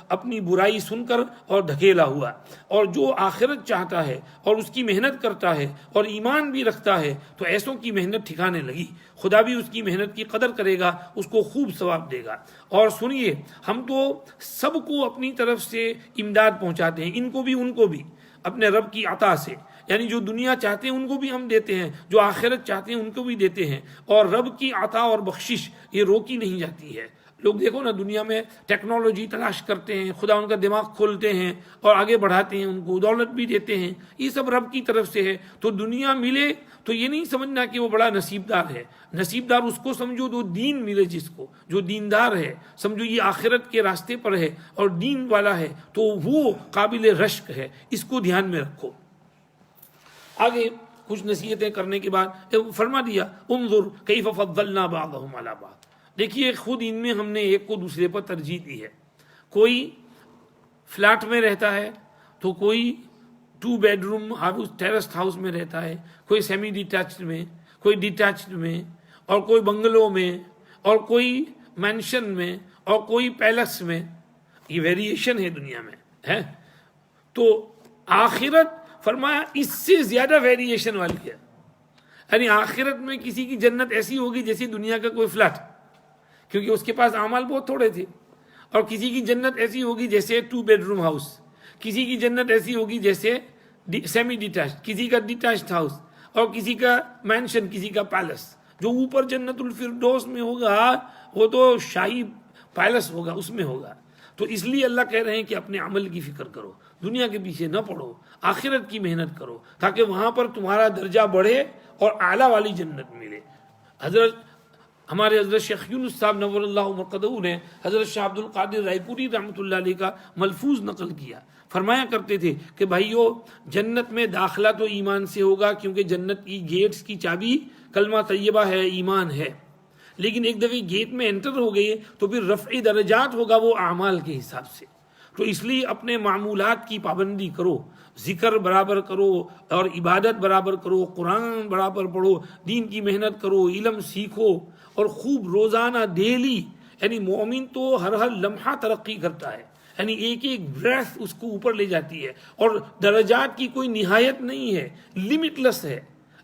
اپنی برائی سن کر اور دھکیلا ہوا. اور جو آخرت چاہتا ہے اور اس کی محنت کرتا ہے اور ایمان بھی رکھتا ہے تو ایسوں کی محنت ٹھکانے لگی. خدا بھی اس کی محنت کی قدر کرے گا، اس کو خوب ثواب دے گا. اور سنیے، ہم تو سب کو اپنی طرف سے امداد پہنچاتے ہیں، ان کو بھی ان کو بھی اپنے رب کی عطا سے. یعنی جو دنیا چاہتے ہیں ان کو بھی ہم دیتے ہیں، جو آخرت چاہتے ہیں ان کو بھی دیتے ہیں. اور رب کی عطا اور بخشش یہ روکی نہیں جاتی ہے. لوگ دیکھو نا، دنیا میں ٹیکنالوجی تلاش کرتے ہیں، خدا ان کا دماغ کھولتے ہیں اور آگے بڑھاتے ہیں، ان کو دولت بھی دیتے ہیں. یہ سب رب کی طرف سے ہے. تو دنیا ملے تو یہ نہیں سمجھنا کہ وہ بڑا نصیب دار ہے. نصیب دار اس کو سمجھو جو دین ملے، جس کو جو دیندار ہے، سمجھو یہ آخرت کے راستے پر ہے اور دین والا ہے تو وہ قابل رشک ہے. اس کو دھیان میں رکھو. آگے کچھ نصیحتیں کرنے کے بعد فرما دیا انظر کیف فضلنا بعضهم علی بعض. دیکھیے خود ان میں ہم نے ایک کو دوسرے پر ترجیح دی ہے. کوئی فلیٹ میں رہتا ہے تو کوئی 2 بیڈ روم ہاؤس ٹیرسڈ ہاؤس میں رہتا ہے، کوئی سیمی ڈیٹیچڈ میں، کوئی ڈیٹیچڈ میں، اور کوئی بنگلو میں، اور کوئی مینشن میں، اور کوئی پیلس میں. یہ ویریشن ہے دنیا میں ہے. تو آخرت فرمایا اس سے زیادہ ویریشن والی ہے. یعنی آخرت میں کسی کی جنت ایسی ہوگی جیسی دنیا کا کوئی فلیٹ، کیونکہ اس کے پاس اعمال بہت تھوڑے تھے. اور کسی کی جنت ایسی ہوگی جیسے 2 بیڈ روم ہاؤس، کسی کی جنت ایسی ہوگی جیسے سیمی ڈیٹیچڈ، کسی کا ڈیٹیچڈ ہاؤس، اور کسی کا مینشن، کسی کا پیلس. جو اوپر جنت الفردوس میں ہوگا وہ تو شاہی پیلس ہوگا، اس میں ہوگا. تو اس لیے اللہ کہہ رہے ہیں کہ اپنے عمل کی فکر کرو، دنیا کے پیچھے نہ پڑو، آخرت کی محنت کرو تاکہ وہاں پر تمہارا درجہ بڑھے اور اعلیٰ والی جنت ملے. ہمارے حضرت شیخ یونس صاحب نور اللہ مرقدہ نے حضرت شاہ عبد القادر رائے پوری رحمۃ اللہ علیہ کا ملفوظ نقل کیا. فرمایا کرتے تھے کہ بھائیو، جنت میں داخلہ تو ایمان سے ہوگا، کیونکہ جنت کی گیٹس کی چابی کلمہ طیبہ ہے، ایمان ہے. لیکن ایک دفعہ گیٹ میں انٹر ہو گئے تو پھر رفع درجات ہوگا وہ اعمال کے حساب سے. تو اس لیے اپنے معمولات کی پابندی کرو، ذکر برابر کرو اور عبادت برابر کرو، قرآن برابر پڑھو، دین کی محنت کرو، علم سیکھو. اور خوب روزانہ ڈیلی، یعنی مومن تو ہر لمحہ ترقی کرتا ہے، یعنی ایک ایک بریتھ اس کو اوپر لے جاتی ہے، اور درجات کی کوئی نہایت نہیں ہے، لمٹ لیس ہے،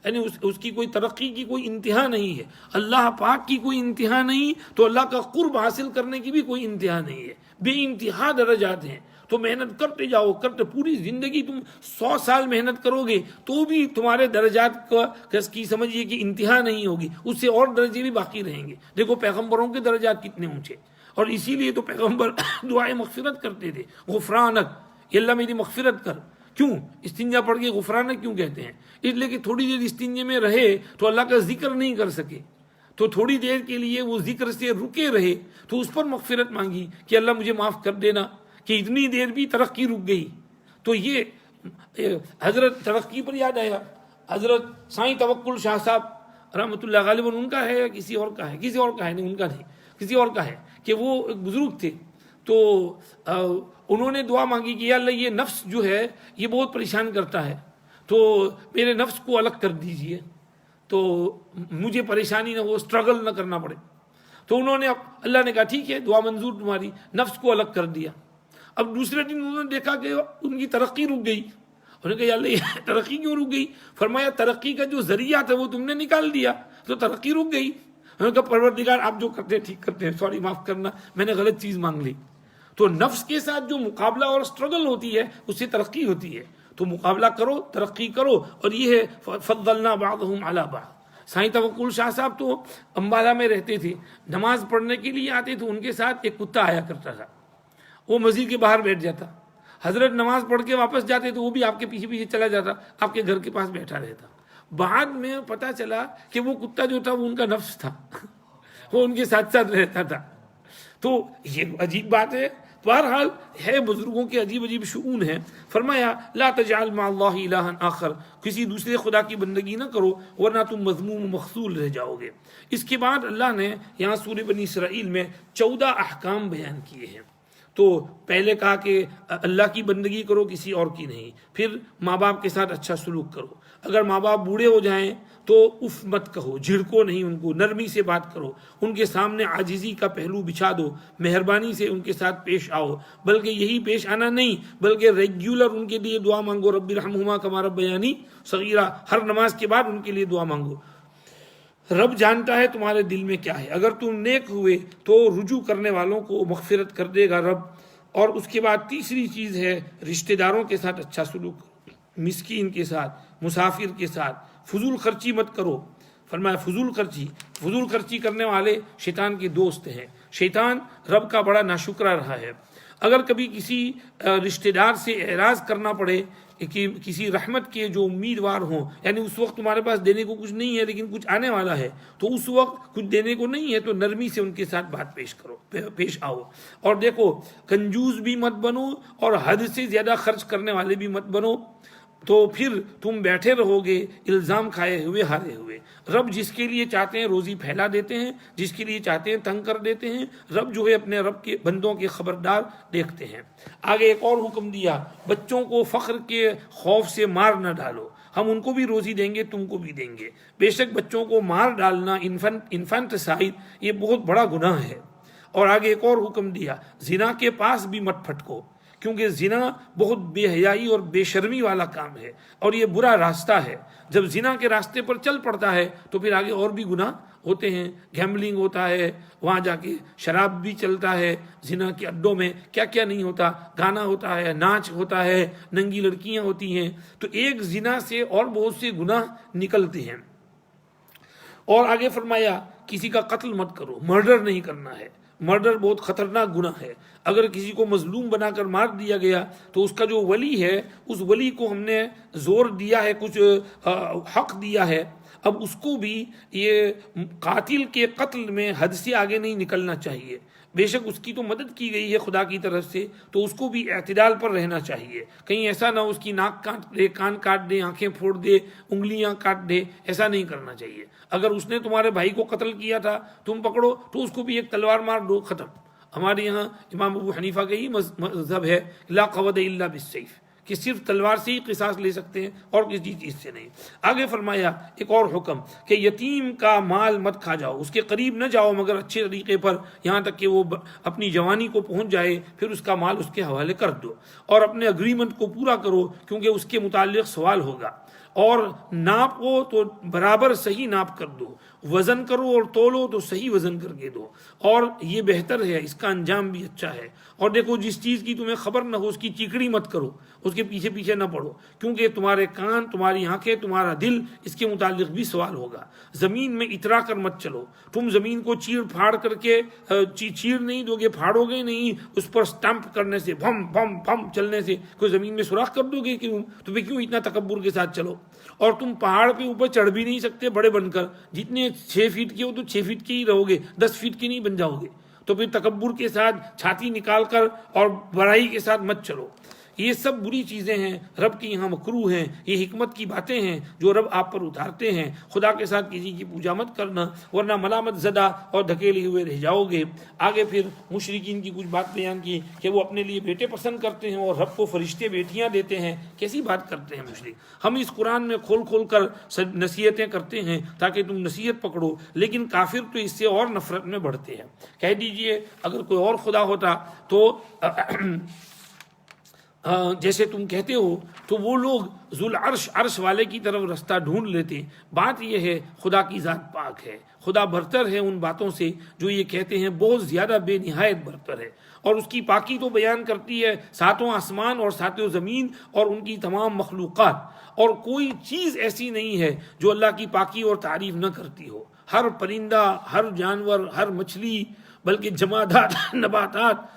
یعنی اس کی کوئی ترقی کی کوئی انتہا نہیں ہے، اللہ پاک کی کوئی انتہا نہیں، تو اللہ کا قرب حاصل کرنے کی بھی کوئی انتہا نہیں ہے، بے انتہا درجات ہیں۔ تو محنت کرتے جاؤ، کرتے پوری زندگی تم 100 سال محنت کرو گے تو بھی تمہارے درجات کی سمجھیے کہ انتہا نہیں ہوگی، اس سے اور درجے بھی باقی رہیں گے۔ دیکھو پیغمبروں کے درجات کتنے اونچے، اور اسی لیے تو پیغمبر دعائیں مغفرت کرتے تھے، غفرانک، یہ اللہ میری مغفرت کر۔ کیوں استنجا پڑھ کے غفرانک کیوں کہتے ہیں؟ اس لیے کہ تھوڑی دیر استنجے میں رہے تو اللہ کا ذکر نہیں کر سکے، تو تھوڑی دیر کے لیے وہ ذکر سے رکے رہے تو اس پر مغفرت مانگی کہ اللہ مجھے معاف کر دینا، کہ اتنی دیر بھی ترقی رک گئی۔ تو یہ حضرت ترقی پر یاد آیا، حضرت سائیں توکل شاہ صاحب رحمۃ اللہ غالباً ان کا ہے یا کسی اور کا ہے، کسی اور کا ہے، نہیں ان کا نہیں، کسی اور کا ہے، کہ وہ ایک بزرگ تھے، تو انہوں نے دعا مانگی کہ یا اللہ یہ نفس جو ہے یہ بہت پریشان کرتا ہے، تو میرے نفس کو الگ کر دیجئے، تو مجھے پریشانی نہ ہو، اسٹرگل نہ کرنا پڑے۔ تو انہوں نے اللہ نے کہا ٹھیک ہے دعا منظور تمہاری، نفس کو الگ کر دیا۔ اب دوسرے دن انہوں نے دیکھا کہ ان کی ترقی رک گئی، انہوں نے کہا یا اللہ یہ ترقی کیوں رک گئی؟ فرمایا ترقی کا جو ذریعہ تھا وہ تم نے نکال دیا تو ترقی رک گئی۔ انہوں نے کہا پروردگار آپ جو کرتے ہیں ٹھیک کرتے ہیں، سوری معاف کرنا میں نے غلط چیز مانگ لی۔ تو نفس کے ساتھ جو مقابلہ اور اسٹرگل ہوتی ہے اس سے ترقی ہوتی ہے، تو مقابلہ کرو، ترقی کرو، اور یہ ہے فضلنا بعضهم علی بعض۔ سائیں توکل شاہ صاحب تو امبالہ میں رہتے تھے، نماز پڑھنے کے لیے آتے تو ان کے ساتھ ایک کتا آیا کرتا تھا، وہ مسجد کے باہر بیٹھ جاتا، حضرت نماز پڑھ کے واپس جاتے تو وہ بھی آپ کے پیچھے پیچھے چلا جاتا، آپ کے گھر کے پاس بیٹھا رہتا۔ بعد میں پتہ چلا کہ وہ کتا جو تھا وہ ان کا نفس تھا، وہ ان کے ساتھ ساتھ رہتا تھا۔ تو یہ عجیب بات ہے، بہرحال ہے بزرگوں کے عجیب عجیب شؤون ہیں۔ فرمایا لا تجعل مع اللہ الہا آخر، کسی دوسرے خدا کی بندگی نہ کرو ورنہ تم مذموم و مخذول رہ جاؤ گے۔ اس کے بعد اللہ نے یہاں سورہ بنی اسرائیل میں 14 احکام بیان کیے ہیں۔ تو پہلے کہا کہ اللہ کی بندگی کرو، کسی اور کی نہیں، پھر ماں باپ کے ساتھ اچھا سلوک کرو، اگر ماں باپ بوڑھے ہو جائیں تو اف مت کہو، جھڑکو نہیں ان کو، نرمی سے بات کرو، ان کے سامنے عاجزی کا پہلو بچھا دو، مہربانی سے ان کے ساتھ پیش آؤ، بلکہ یہی پیش آنا نہیں بلکہ ریگولر ان کے لیے دعا مانگو، رب ارحمہما کما ربیانی صغیرہ، ہر نماز کے بعد ان کے لیے دعا مانگو۔ رب جانتا ہے تمہارے دل میں کیا ہے، اگر تم نیک ہوئے تو رجوع کرنے والوں کو مغفرت کر دے گا رب۔ اور اس کے بعد تیسری چیز ہے رشتہ داروں کے ساتھ اچھا سلوک کرو، مسکین کے ساتھ، مسافر کے ساتھ، فضول خرچی مت کرو۔ فرمایا فضول خرچی کرنے والے شیطان کے دوست ہیں، شیطان رب کا بڑا ناشکرا رہا ہے۔ اگر کبھی کسی رشتہ دار سے اعراض کرنا پڑے کہ کسی رحمت کے جو امیدوار ہوں، یعنی اس وقت تمہارے پاس دینے کو کچھ نہیں ہے لیکن کچھ آنے والا ہے، تو اس وقت کچھ دینے کو نہیں ہے تو نرمی سے ان کے ساتھ بات پیش آؤ۔ اور دیکھو کنجوس بھی مت بنو اور حد سے زیادہ خرچ کرنے والے بھی مت بنو، تو پھر تم بیٹھے رہو گے الزام کھائے ہوئے ہارے ہوئے۔ رب جس کے لیے چاہتے ہیں روزی پھیلا دیتے ہیں، جس کے لیے چاہتے ہیں تنگ کر دیتے ہیں۔ رب جو ہے اپنے رب کے بندوں کے خبردار دیکھتے ہیں۔ آگے ایک اور حکم دیا، بچوں کو فقر کے خوف سے مار نہ ڈالو، ہم ان کو بھی روزی دیں گے تم کو بھی دیں گے۔ بے شک بچوں کو مار ڈالنا انفانٹسائڈ یہ بہت بڑا گناہ ہے۔ اور آگے ایک اور حکم دیا، زنا کے پاس بھی مت پھٹکو، کیونکہ زنا بہت بے حیائی اور بے شرمی والا کام ہے اور یہ برا راستہ ہے۔ جب زنا کے راستے پر چل پڑتا ہے تو پھر آگے اور بھی گناہ ہوتے ہیں، گیمبلنگ ہوتا ہے، وہاں جا کے شراب بھی چلتا ہے، زنا کے اڈوں میں کیا کیا نہیں ہوتا، گانا ہوتا ہے، ناچ ہوتا ہے، ننگی لڑکیاں ہوتی ہیں۔ تو ایک زنا سے اور بہت سے گناہ نکلتے ہیں۔ اور آگے فرمایا کسی کا قتل مت کرو، مرڈر نہیں کرنا ہے، مرڈر بہت خطرناک گناہ ہے۔ اگر کسی کو مظلوم بنا کر مار دیا گیا تو اس کا جو ولی ہے اس ولی کو ہم نے زور دیا ہے، کچھ حق دیا ہے، اب اس کو بھی یہ قاتل کے قتل میں حد سے آگے نہیں نکلنا چاہیے۔ بے شک اس کی تو مدد کی گئی ہے خدا کی طرف سے، تو اس کو بھی اعتدال پر رہنا چاہیے، کہیں ایسا نہ اس کی ناک کاٹ دے، کان کاٹ دے، آنکھیں پھوڑ دے، انگلیاں کاٹ دے، ایسا نہیں کرنا چاہیے۔ اگر اس نے تمہارے بھائی کو قتل کیا تھا تم پکڑو تو اس کو بھی ایک تلوار مار دو، ختم۔ ہمارے یہاں امام ابو حنیفہ کا ہی مذہب ہے لا قود الا بالسیف، کہ صرف تلوار سے ہی قصاص لے سکتے ہیں اور کسی چیز سے نہیں۔ آگے فرمایا ایک اور حکم کہ یتیم کا مال مت کھا جاؤ، اس کے قریب نہ جاؤ مگر اچھے طریقے پر، یہاں تک کہ وہ اپنی جوانی کو پہنچ جائے، پھر اس کا مال اس کے حوالے کر دو، اور اپنے اگریمنٹ کو پورا کرو کیونکہ اس کے متعلق سوال ہوگا، اور ناپ ہو تو برابر صحیح ناپ کر دو، وزن کرو اور تولو تو صحیح وزن کر کے دو، اور یہ بہتر ہے، اس کا انجام بھی اچھا ہے۔ اور دیکھو جس چیز کی تمہیں خبر نہ ہو اس کی چیکڑی مت کرو، اس کے پیچھے پیچھے نہ پڑو، کیونکہ تمہارے کان، تمہاری آنکھیں، تمہارا دل، اس کے متعلق بھی سوال ہوگا۔ زمین میں اترا کر مت چلو، تم زمین کو چیر پھاڑ کر کے چیر نہیں دو گے، پھاڑو گے نہیں، اس پر سٹمپ کرنے سے، بھم بھم بھم چلنے سے کوئی زمین میں سوراخ کر دو گے؟ تو پھر کیوں اتنا تکبر کے ساتھ چلو؟ اور تم پہاڑ پہ اوپر چڑھ بھی نہیں سکتے بڑے بن کر، جتنے 6 فٹ کے ہو تو 6 فٹ کے ہی رہو گے، 10 فٹ کے نہیں بن جاؤ گے۔ تو پھر تکبر کے ساتھ چھاتی نکال کر اور بڑائی کے ساتھ مت چلو۔ یہ سب بری چیزیں ہیں، رب کی یہاں مکروہ ہیں، یہ حکمت کی باتیں ہیں جو رب آپ پر اتارتے ہیں۔ خدا کے ساتھ کسی کی پوجا مت کرنا ورنہ ملامت زدہ اور دھکیلے ہوئے رہ جاؤ گے۔ آگے پھر مشرکین کی کچھ بات بیان کی کہ وہ اپنے لیے بیٹے پسند کرتے ہیں اور رب کو فرشتے بیٹیاں دیتے ہیں۔ کیسی بات کرتے ہیں مشرک؟ ہم اس قرآن میں کھول کھول کر نصیحتیں کرتے ہیں تاکہ تم نصیحت پکڑو، لیکن کافر تو اس سے اور نفرت میں بڑھتے ہیں۔ کہہ دیجئے اگر کوئی اور خدا ہوتا تو جیسے تم کہتے ہو تو وہ لوگ ذوالعرش، عرش والے کی طرف رستہ ڈھونڈ لیتے۔ بات یہ ہے خدا کی ذات پاک ہے، خدا برتر ہے ان باتوں سے جو یہ کہتے ہیں، بہت زیادہ بے نہایت برتر ہے، اور اس کی پاکی تو بیان کرتی ہے 7 آسمان اور 7 زمین اور ان کی تمام مخلوقات، اور کوئی چیز ایسی نہیں ہے جو اللہ کی پاکی اور تعریف نہ کرتی ہو۔ ہر پرندہ، ہر جانور، ہر مچھلی، بلکہ جمادات، نباتات،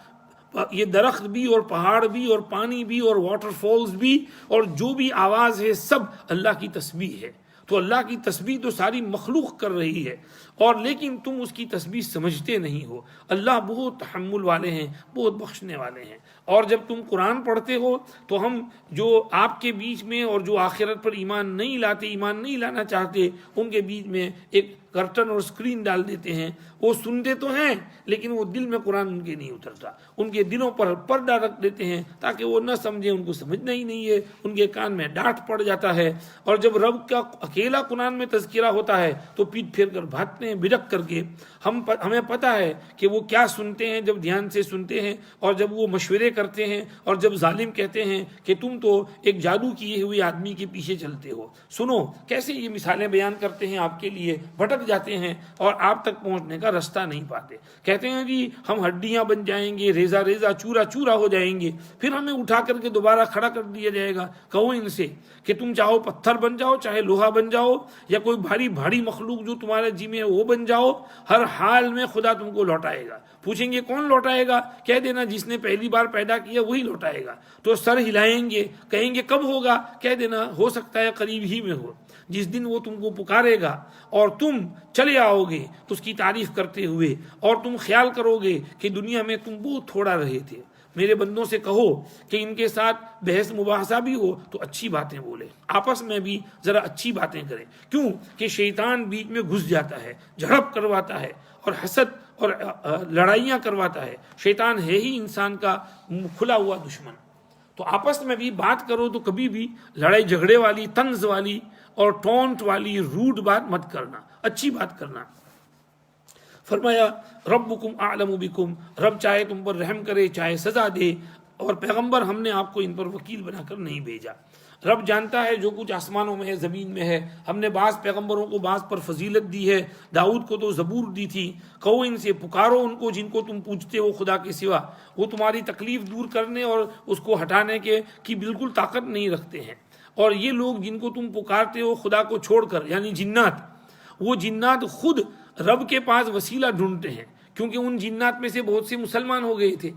یہ درخت بھی اور پہاڑ بھی اور پانی بھی اور واٹر فالز بھی اور جو بھی آواز ہے سب اللہ کی تسبیح ہے۔ تو اللہ کی تسبیح تو ساری مخلوق کر رہی ہے، اور لیکن تم اس کی تسبیح سمجھتے نہیں ہو۔ اللہ بہت تحمل والے ہیں، بہت بخشنے والے ہیں۔ اور جب تم قرآن پڑھتے ہو تو ہم جو آپ کے بیچ میں اور جو آخرت پر ایمان نہیں لاتے، ایمان نہیں لانا چاہتے، ان کے بیچ میں ایک کرٹن اور اسکرین ڈال دیتے ہیں۔ وہ سنتے تو ہیں لیکن وہ دل میں قرآن ان کے نہیں اترتا، ان کے دلوں پر پردہ رکھ دیتے ہیں تاکہ وہ نہ سمجھیں، ان کو سمجھنا ہی نہیں ہے، ان کے کان میں ڈانٹ پڑ جاتا ہے۔ اور جب رب کا اکیلا قرآن میں تذکرہ ہوتا ہے تو پیٹ پھیر کر بھاگتے ہیں بدک کر کے۔ ہمیں پتہ ہے کہ وہ کیا سنتے ہیں جب دھیان سے سنتے ہیں، اور جب وہ مشورے کرتے ہیں، اور جب ظالم کہتے ہیں کہ تم تو ایک جادو کیے ہوئے آدمی کے پیچھے چلتے ہو۔ سنو کیسے یہ مثالیں بیان کرتے ہیں آپ کے لیے، بھٹک جاتے ہیں اور آپ تک پہنچنے کا رستہ نہیں پاتے۔ کہتے ہیں جی ہم ہڈیاں بن جائیں گے، ریزہ ریزہ چورا چورا ہو جائیں گے، پھر ہمیں اٹھا کر کے دوبارہ کھڑا کر دیا جائے گا۔ کہو ان سے کہ تم چاہو پتھر بن جاؤ، چاہے لوہا بن جاؤ، یا کوئی بھاری بھاری مخلوق جو تمہارے جی میں ہے وہ بن جاؤ، ہر حال میں خدا تم کو لوٹائے گا۔ پوچھیں گے کون لوٹائے گا؟ کہہ دینا جس نے پہلی بار پیدا کیا وہی لوٹائے گا۔ تو سر ہلائیں گے، کہیں گے کب ہوگا؟ کہہ دینا ہو سکتا ہے قریب ہی میں ہو، جس دن وہ تم کو پکارے گا اور تم چلے آؤ گے اس کی تعریف کرتے ہوئے، اور تم خیال کرو گے کہ دنیا میں تم بہت تھوڑا رہے تھے۔ میرے بندوں سے کہو کہ ان کے ساتھ بحث مباحثہ بھی ہو تو اچھی باتیں بولے، آپس میں بھی ذرا اچھی باتیں کریں، کیوں کہ شیطان بیچ میں گھس جاتا ہے، جھڑپ کرواتا ہے اور حسد اور لڑائیاں کرواتا ہے۔ شیطان ہے ہی انسان کا کھلا ہوا دشمن۔ تو آپس میں بھی بات کرو تو کبھی بھی لڑائی جھگڑے والی، طنز والی اور ٹونٹ والی روڈ بات مت کرنا، اچھی بات کرنا۔ فرمایا ربکم اعلم بکم، رب چاہے تم پر رحم کرے چاہے سزا دے، اور پیغمبر ہم نے آپ کو ان پر وکیل بنا کر نہیں بھیجا۔ رب جانتا ہے جو کچھ آسمانوں میں ہے، زمین میں ہے۔ ہم نے بعض پیغمبروں کو بعض پر فضیلت دی ہے، داؤد کو تو زبور دی تھی۔ کہو ان سے، پکارو ان کو جن کو تم پوچھتے ہو خدا کے سوا، وہ تمہاری تکلیف دور کرنے اور اس کو ہٹانے کی بالکل طاقت نہیں رکھتے ہیں۔ اور یہ لوگ جن کو تم پکارتے ہو خدا کو چھوڑ کر، یعنی جنات، وہ جنات خود رب کے پاس وسیلہ ڈھونڈتے ہیں، کیونکہ ان جنات میں سے بہت سے مسلمان ہو گئے تھے۔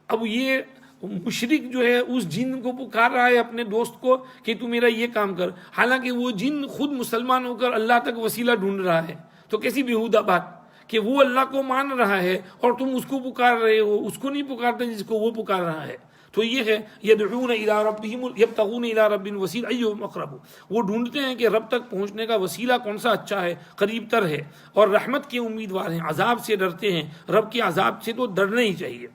اب یہ مشرک جو ہے اس جن کو پکار رہا ہے اپنے دوست کو کہ تو میرا یہ کام کر، حالانکہ وہ جن خود مسلمان ہو کر اللہ تک وسیلہ ڈھونڈ رہا ہے۔ تو کیسی بیہودہ بات کہ وہ اللہ کو مان رہا ہے اور تم اس کو پکار رہے ہو، اس کو نہیں پکارتے جس کو وہ پکار رہا ہے۔ تو یہ ہے یدعون الی ربہم یبتغون الی رب الوسیلہ ایہم اقرب، وہ ڈھونڈتے ہیں کہ رب تک پہنچنے کا وسیلہ کون سا اچھا ہے، قریب تر ہے، اور رحمت کے امیدوار ہیں، عذاب سے ڈرتے ہیں۔ رب کے عذاب سے تو ڈرنا ہی چاہیے۔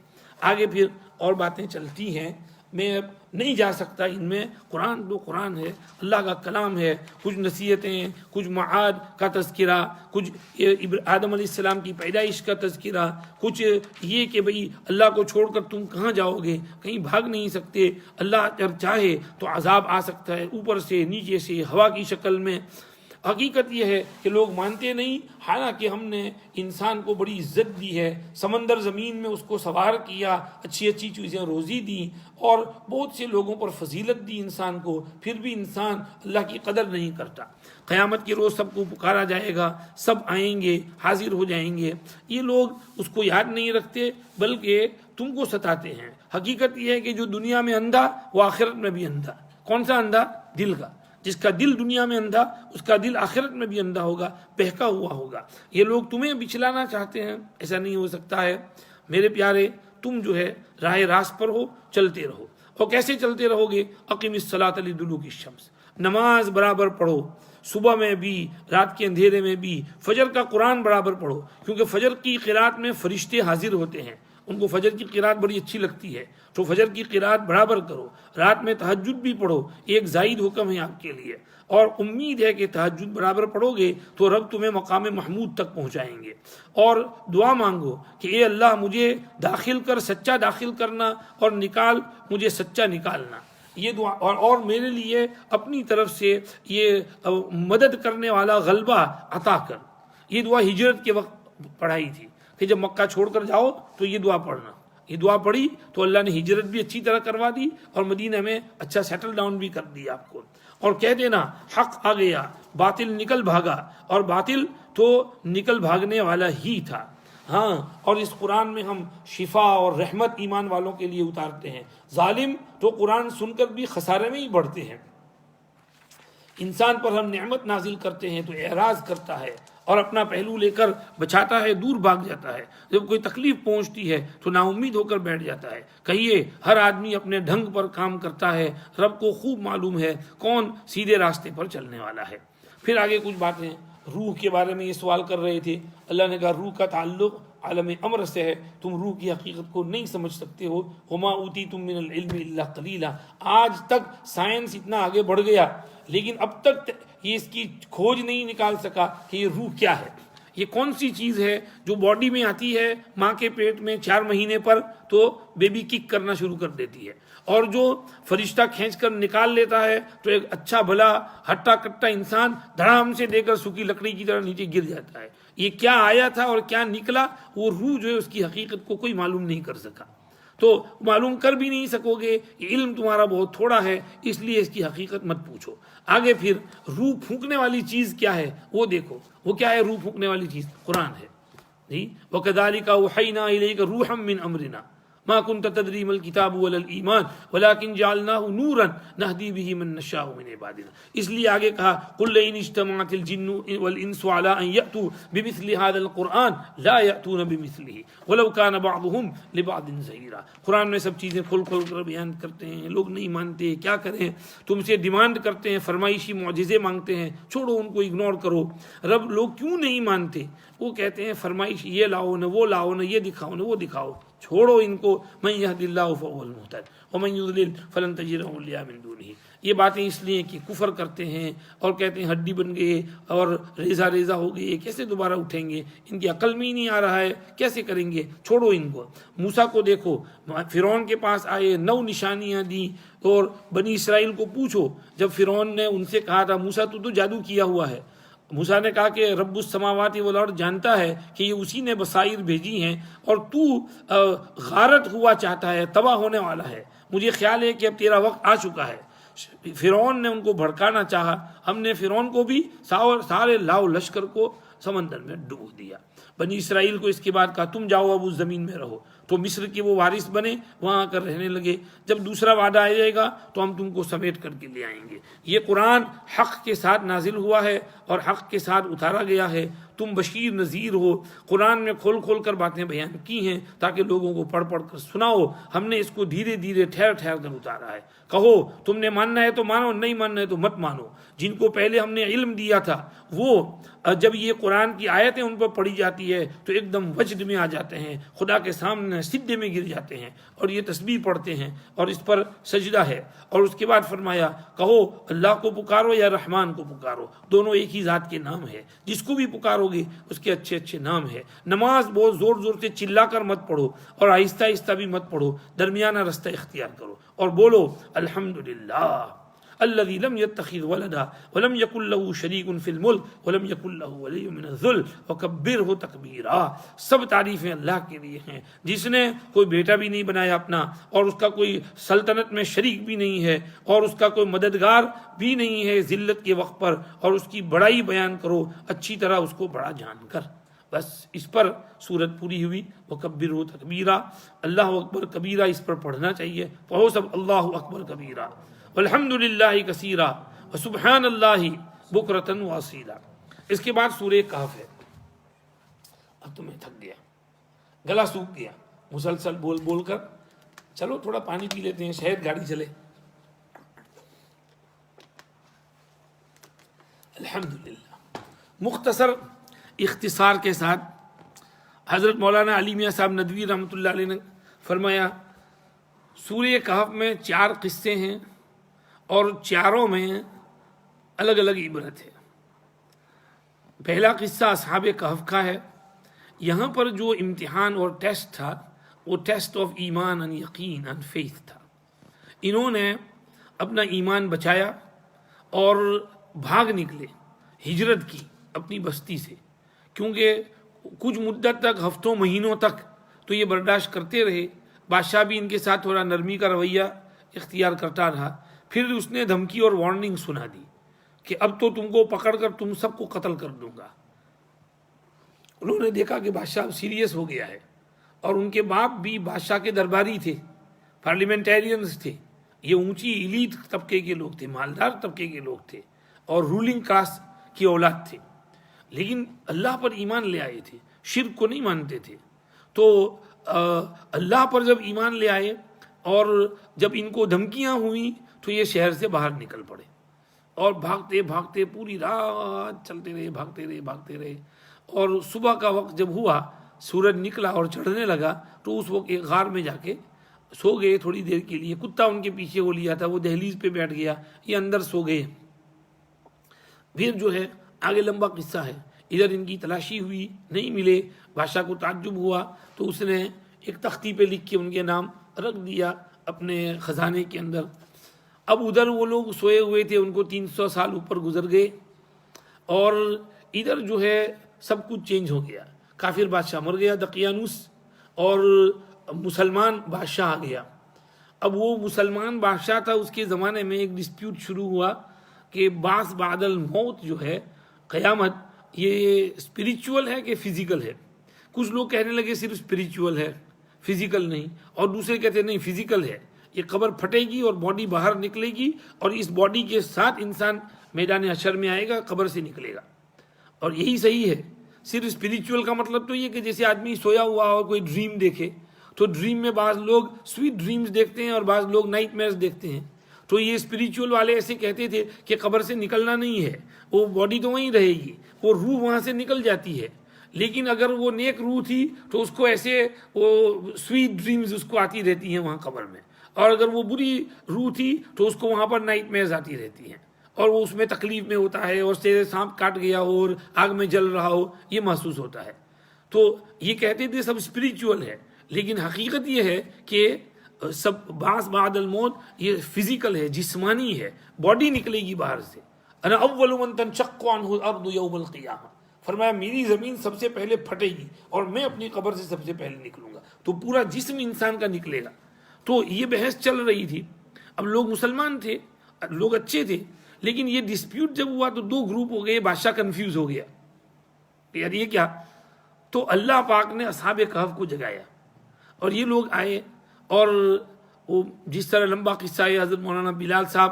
آگے پھر اور باتیں چلتی ہیں۔ میں اب نہیں جا سکتا ان میں۔ قرآن تو قرآن ہے، اللہ کا کلام ہے، کچھ نصیحتیں، کچھ معاد کا تذکرہ، کچھ آدم علیہ السلام کی پیدائش کا تذکرہ، کچھ یہ کہ بھئی اللہ کو چھوڑ کر تم کہاں جاؤ گے، کہیں بھاگ نہیں سکتے، اللہ اگر چاہے تو عذاب آ سکتا ہے اوپر سے نیچے سے ہوا کی شکل میں۔ حقیقت یہ ہے کہ لوگ مانتے نہیں، حالانکہ ہم نے انسان کو بڑی عزت دی ہے، سمندر زمین میں اس کو سوار کیا، اچھی اچھی چیزیں روزی دی، اور بہت سے لوگوں پر فضیلت دی انسان کو، پھر بھی انسان اللہ کی قدر نہیں کرتا۔ قیامت کے روز سب کو پکارا جائے گا، سب آئیں گے، حاضر ہو جائیں گے، یہ لوگ اس کو یاد نہیں رکھتے بلکہ تم کو ستاتے ہیں۔ حقیقت یہ ہے کہ جو دنیا میں اندھا وہ آخرت میں بھی اندھا۔ کون سا اندھا؟ دل کا۔ جس کا دل دنیا میں اندھا اس کا دل آخرت میں بھی اندھا ہوگا، بہکا ہوا ہوگا۔ یہ لوگ تمہیں بچلانا چاہتے ہیں، ایسا نہیں ہو سکتا ہے۔ میرے پیارے، تم جو ہے راہ راست پر ہو، چلتے رہو۔ اور کیسے چلتے رہو گے؟ اقیم الصلاۃ لدلوک الشمس، نماز برابر پڑھو، صبح میں بھی، رات کے اندھیرے میں بھی، فجر کا قرآن برابر پڑھو، کیونکہ فجر کی قرات میں فرشتے حاضر ہوتے ہیں، ان کو فجر کی قرات بڑی اچھی لگتی ہے، تو فجر کی قرات برابر کرو۔ رات میں تہجد بھی پڑھو، ایک زائد حکم ہے آپ کے لیے، اور امید ہے کہ تہجد برابر پڑھو گے تو رب تمہیں مقام محمود تک پہنچائیں گے۔ اور دعا مانگو کہ اے اللہ مجھے داخل کر، سچا داخل کرنا، اور نکال، مجھے سچا نکالنا۔ یہ دعا، اور میرے لیے اپنی طرف سے یہ مدد کرنے والا غلبہ عطا کر۔ یہ دعا ہجرت کے وقت پڑھائی تھی کہ جب مکہ چھوڑ کر جاؤ تو یہ دعا پڑھنا۔ یہ دعا پڑھی تو اللہ نے ہجرت بھی اچھی طرح کروا دی، اور مدینہ میں اچھا سیٹل ڈاؤن بھی کر دیا آپ کو۔ اور کہہ دینا حق آ گیا، باطل نکل بھاگا، اور باطل تو نکل بھاگنے والا ہی تھا۔ ہاں، اور اس قرآن میں ہم شفا اور رحمت ایمان والوں کے لیے اتارتے ہیں۔ ظالم تو قرآن سن کر بھی خسارے میں ہی بڑھتے ہیں۔ انسان پر ہم نعمت نازل کرتے ہیں تو اعراض کرتا ہے اور اپنا پہلو لے کر بچاتا ہے، دور بھاگ جاتا ہے۔ جب کوئی تکلیف پہنچتی ہے تو نا امید ہو کر بیٹھ جاتا ہے۔ کہیے ہر آدمی اپنے ڈھنگ پر کام کرتا ہے، رب کو خوب معلوم ہے کون سیدھے راستے پر چلنے والا ہے۔ پھر آگے کچھ باتیں روح کے بارے میں یہ سوال کر رہے تھے۔ اللہ نے کہا روح کا تعلق عالم امر سے ہے، تم روح کی حقیقت کو نہیں سمجھ سکتے ہو۔ وما اوتیتم من العلم الا قلیلا، آج تک سائنس اتنا آگے بڑھ گیا لیکن اب تک یہ اس کی کھوج نہیں نکال سکا کہ یہ روح کیا ہے، یہ کون سی چیز ہے جو باڈی میں آتی ہے ماں کے پیٹ میں 4 مہینے پر تو بیبی کک کرنا شروع کر دیتی ہے، اور جو فرشتہ کھینچ کر نکال لیتا ہے تو ایک اچھا بھلا ہٹا کٹا انسان دھڑام سے دے کر سوکھی لکڑی کی طرح نیچے گر جاتا ہے۔ یہ کیا آیا تھا اور کیا نکلا، وہ روح جو ہے اس کی حقیقت کو کوئی معلوم نہیں کر سکا، تو معلوم کر بھی نہیں سکو گے۔ یہ علم تمہارا بہت تھوڑا ہے، اس لیے اس کی حقیقت مت پوچھو۔ آگے پھر روح پھونکنے والی چیز کیا ہے وہ دیکھو، وہ کیا ہے روح پھونکنے والی چیز؟ قرآن ہے جی۔ وَكَذَلِكَ أَوْحَيْنَا إِلَيْكَ رُوحًا مِّنْ أَمْرِنَا مَا كُنْتَ تَدْرِي مَا الْكِتَابُ وَلَا الْإِيمَانُ وَلَكِنْ جَعَلْنَاهُ نُورًا نَهْدِي بِهِ مَن نَّشَاءُ مِنْ عِبَادِنَا۔ اس لیے آگے کہا قُلْ لَئِنِ اجْتَمَعَتِ الْجِنُّ وَالْإِنسُ عَلَىٰ أَن يَأْتُوا بِمِثْلِ هَٰذَا الْقُرْآنِ لَا يَأْتُونَ بِمِثْلِهِ وَلَوْ كَانَ بَعْضُهُمْ لِبَعْضٍ ظَهِيرًا۔ قرآن میں سب چیزیں کھول کھول کر بیان کرتے ہیں، لوگ نہیں مانتے، کیا کریں؟ تم سے ڈیمانڈ کرتے ہیں، فرمائشی معجزے مانگتے ہیں، چھوڑو ان کو، اگنور کرو۔ رب لوگ کیوں نہیں مانتے؟ وہ کہتے ہیں فرمائش یہ لاؤ نہ وہ لاؤ نہ یہ دکھاؤ نہ وہ دکھاؤ، چھوڑو ان کو۔ من یہد اللہ فہو المہتد ومن یضلل فلن تجد له اولیاء من دونہ۔ یہ باتیں اس لیے کہ کفر کرتے ہیں اور کہتے ہیں ہڈی بن گئے اور ریزہ ریزہ ہو گئے، کیسے دوبارہ اٹھیں گے؟ ان کی عقل میں ہی نہیں آ رہا ہے، کیسے کریں گے؟ چھوڑو ان کو۔ موسیٰ کو دیکھو، فرعون کے پاس آئے، 9 نشانیاں دیں، اور بنی اسرائیل کو پوچھو، جب فرعون نے ان سے کہا تھا موسیٰ تو جادو کیا ہوا ہے، موسیٰ نے کہا کہ رب السماوات والارض جانتا ہے کہ یہ اسی نے بصائر بھیجی ہیں، اور تو غارت ہوا چاہتا ہے، تباہ ہونے والا ہے، مجھے خیال ہے کہ اب تیرا وقت آ چکا ہے۔ فرعون نے ان کو بھڑکانا چاہا، ہم نے فرعون کو بھی سارے لاؤ لشکر کو سمندر میں ڈبو دیا۔ بنی اسرائیل کو اس کے بعد کہا تم جاؤ اب اس زمین میں رہو، تو مصر کے وہ وارث بنے، وہاں آ کر رہنے لگے۔ جب دوسرا وعدہ آ جائے گا تو ہم تم کو سمیٹ کر کے لے آئیں گے۔ یہ قرآن حق کے ساتھ نازل ہوا ہے اور حق کے ساتھ اتارا گیا ہے، تم بشیر نذیر ہو. قرآن میں کھول کھول کر باتیں بیان کی ہیں تاکہ لوگوں کو پڑھ پڑھ کر سناؤ. ہم نے اس کو دھیرے دھیرے ٹھہر ٹھہر کر اتارا ہے. کہو تم نے ماننا ہے تو مانو, نہیں ماننا ہے تو مت مانو. جن کو پہلے ہم نے علم دیا تھا وہ جب یہ قرآن کی آیتیں ان پر پڑھی جاتی ہے تو ایک دم وجد میں آ جاتے ہیں, خدا کے سامنے سجدے میں گر جاتے ہیں اور یہ تسبیح پڑھتے ہیں اور اس پر سجدہ ہے. اور اس کے بعد فرمایا کہو اللہ کو پکارو یا رحمان کو پکارو, دونوں ایک ہی ذات کے نام ہے. جس کو بھی پکارو گے اس کے اچھے اچھے نام ہے. نماز بہت زور زور سے چلا کر مت پڑھو اور آہستہ آہستہ بھی مت پڑھو, درمیانہ رستہ اختیار کرو اور بولو الحمدللہ الذي لم يتخذ ولدا ولم يكن له شريك في الملك ولم يكن له ولي من الذل وكبره تكبيرا. سب تعریفیں اللہ کے لیے ہیں جس نے کوئی بیٹا بھی نہیں بنایا اپنا اور اس کا کوئی سلطنت میں شریک بھی نہیں ہے اور اس کا کوئی مددگار بھی نہیں ہے ذلت کے وقت پر, اور اس کی بڑائی بیان کرو اچھی طرح اس کو بڑا جان کر. بس اس پر سورت پوری ہوئی. وکبرہ تکبیرا, اللہ اکبر کبیرہ اس پر پڑھنا چاہیے. پڑھو سب اللہ اکبر کبیرہ والحمد للہ کثیرا وسبحان اللہ بکرۃ واصیلا. اس کے بعد سورہ کہف ہے. اب تو میں تھک گیا, گلا سوکھ گیا مسلسل بول بول کر. چلو تھوڑا پانی پی لیتے ہیں, شاید گاڑی چلے. الحمدللہ. مختصر اختصار کے ساتھ حضرت مولانا علی میاں صاحب ندوی رحمۃ اللہ علیہ نے فرمایا سورہ کہف میں 4 قصے ہیں اور چاروں میں الگ الگ عبرت ہے. پہلا قصہ اصحاب کہف کا ہے. یہاں پر جو امتحان اور ٹیسٹ تھا وہ ٹیسٹ آف ایمان ان یقین ان فیتھ تھا. انہوں نے اپنا ایمان بچایا اور بھاگ نکلے, ہجرت کی اپنی بستی سے, کیونکہ کچھ مدت تک ہفتوں مہینوں تک تو یہ برداشت کرتے رہے. بادشاہ بھی ان کے ساتھ تھوڑا نرمی کا رویہ اختیار کرتا رہا. پھر اس نے دھمکی اور وارننگ سنا دی کہ اب تو تم کو پکڑ کر تم سب کو قتل کر دوں گا. انہوں نے دیکھا کہ بادشاہ سیریس ہو گیا ہے اور ان کے باپ بھی بادشاہ کے درباری تھے, پارلیمنٹیرینز تھے. یہ اونچی ایلیٹ طبقے کے لوگ تھے, مالدار طبقے کے لوگ تھے اور رولنگ کلاس کی اولاد تھے, لیکن اللہ پر ایمان لے آئے تھے, شرک کو نہیں مانتے تھے. تو اللہ پر جب ایمان لے آئے اور جب ان کو دھمکیاں ہوئیں تو یہ شہر سے باہر نکل پڑے اور بھاگتے بھاگتے پوری رات چلتے رہے, بھاگتے رہے. اور صبح کا وقت جب ہوا, سورج نکلا اور چڑھنے لگا تو اس وقت ایک غار میں جا کے سو گئے تھوڑی دیر کے لیے. کتا ان کے پیچھے وہ لیا تھا, وہ دہلیز پہ بیٹھ گیا, یہ اندر سو گئے. پھر جو ہے آگے لمبا قصہ ہے. ادھر ان کی تلاشی ہوئی, نہیں ملے. بادشاہ کو تعجب ہوا تو اس نے ایک تختی پہ لکھ کے ان کے نام رکھ دیا اپنے خزانے کے اندر. اب ادھر وہ لوگ سوئے ہوئے تھے, ان کو 300 سال اوپر گزر گئے اور ادھر جو ہے سب کچھ چینج ہو گیا. کافر بادشاہ مر گیا دقیانوس اور مسلمان بادشاہ آ گیا. اب وہ مسلمان بادشاہ تھا, اس کے زمانے میں ایک ڈسپیوٹ شروع ہوا کہ بعث بعد الموت جو ہے قیامت, یہ اسپریچول ہے کہ فزیکل ہے. کچھ لوگ کہنے لگے صرف اسپریچول ہے, فزیکل نہیں, اور دوسرے کہتے نہیں فزیکل ہے. یہ قبر پھٹے گی اور باڈی باہر نکلے گی اور اس باڈی کے ساتھ انسان میدان حشر میں آئے گا, قبر سے نکلے گا. اور یہی صحیح ہے. صرف اسپریچول کا مطلب تو یہ کہ جیسے آدمی سویا ہوا اور کوئی ڈریم دیکھے تو ڈریم میں بعض لوگ سویٹ ڈریمز دیکھتے ہیں اور بعض لوگ نائٹ میئرز دیکھتے ہیں. تو یہ اسپریچول والے ایسے کہتے تھے کہ قبر سے نکلنا نہیں ہے, وہ باڈی تو وہیں رہے گی, وہ روح وہاں سے نکل جاتی ہے. لیکن اگر وہ نیک روح تھی تو اس کو ایسے وہ سویٹ ڈریمز اس کو آتی رہتی ہیں وہاں قبر میں, اور اگر وہ بری روح تھی تو اس کو وہاں پر نائٹ میئرز آتی رہتی ہیں اور وہ اس میں تکلیف میں ہوتا ہے, اور سے سانپ کاٹ گیا ہو اور آگ میں جل رہا ہو, یہ محسوس ہوتا ہے. تو یہ کہتے تھے سب اسپریچول ہے, لیکن حقیقت یہ ہے کہ سب بعث بعد الموت یہ فزیکل ہے, جسمانی ہے, باڈی نکلے گی باہر سے. انا اول من تنشق عنہ الارض یوم القیامہ, فرمایا میری زمین سب سے پہلے پھٹے گی اور میں اپنی قبر سے سب سے پہلے نکلوں گا. تو پورا جسم انسان کا نکلے گا. تو یہ بحث چل رہی تھی. اب لوگ مسلمان تھے, لوگ اچھے تھے, لیکن یہ ڈسپیوٹ جب ہوا تو 2 گروپ ہو گئے. بادشاہ کنفیوز ہو گیا یار یہ کیا. تو اللہ پاک نے اصحاب کہف کو جگایا اور یہ لوگ آئے, اور وہ جس طرح لمبا قصہ ہے, حضرت مولانا بلال صاحب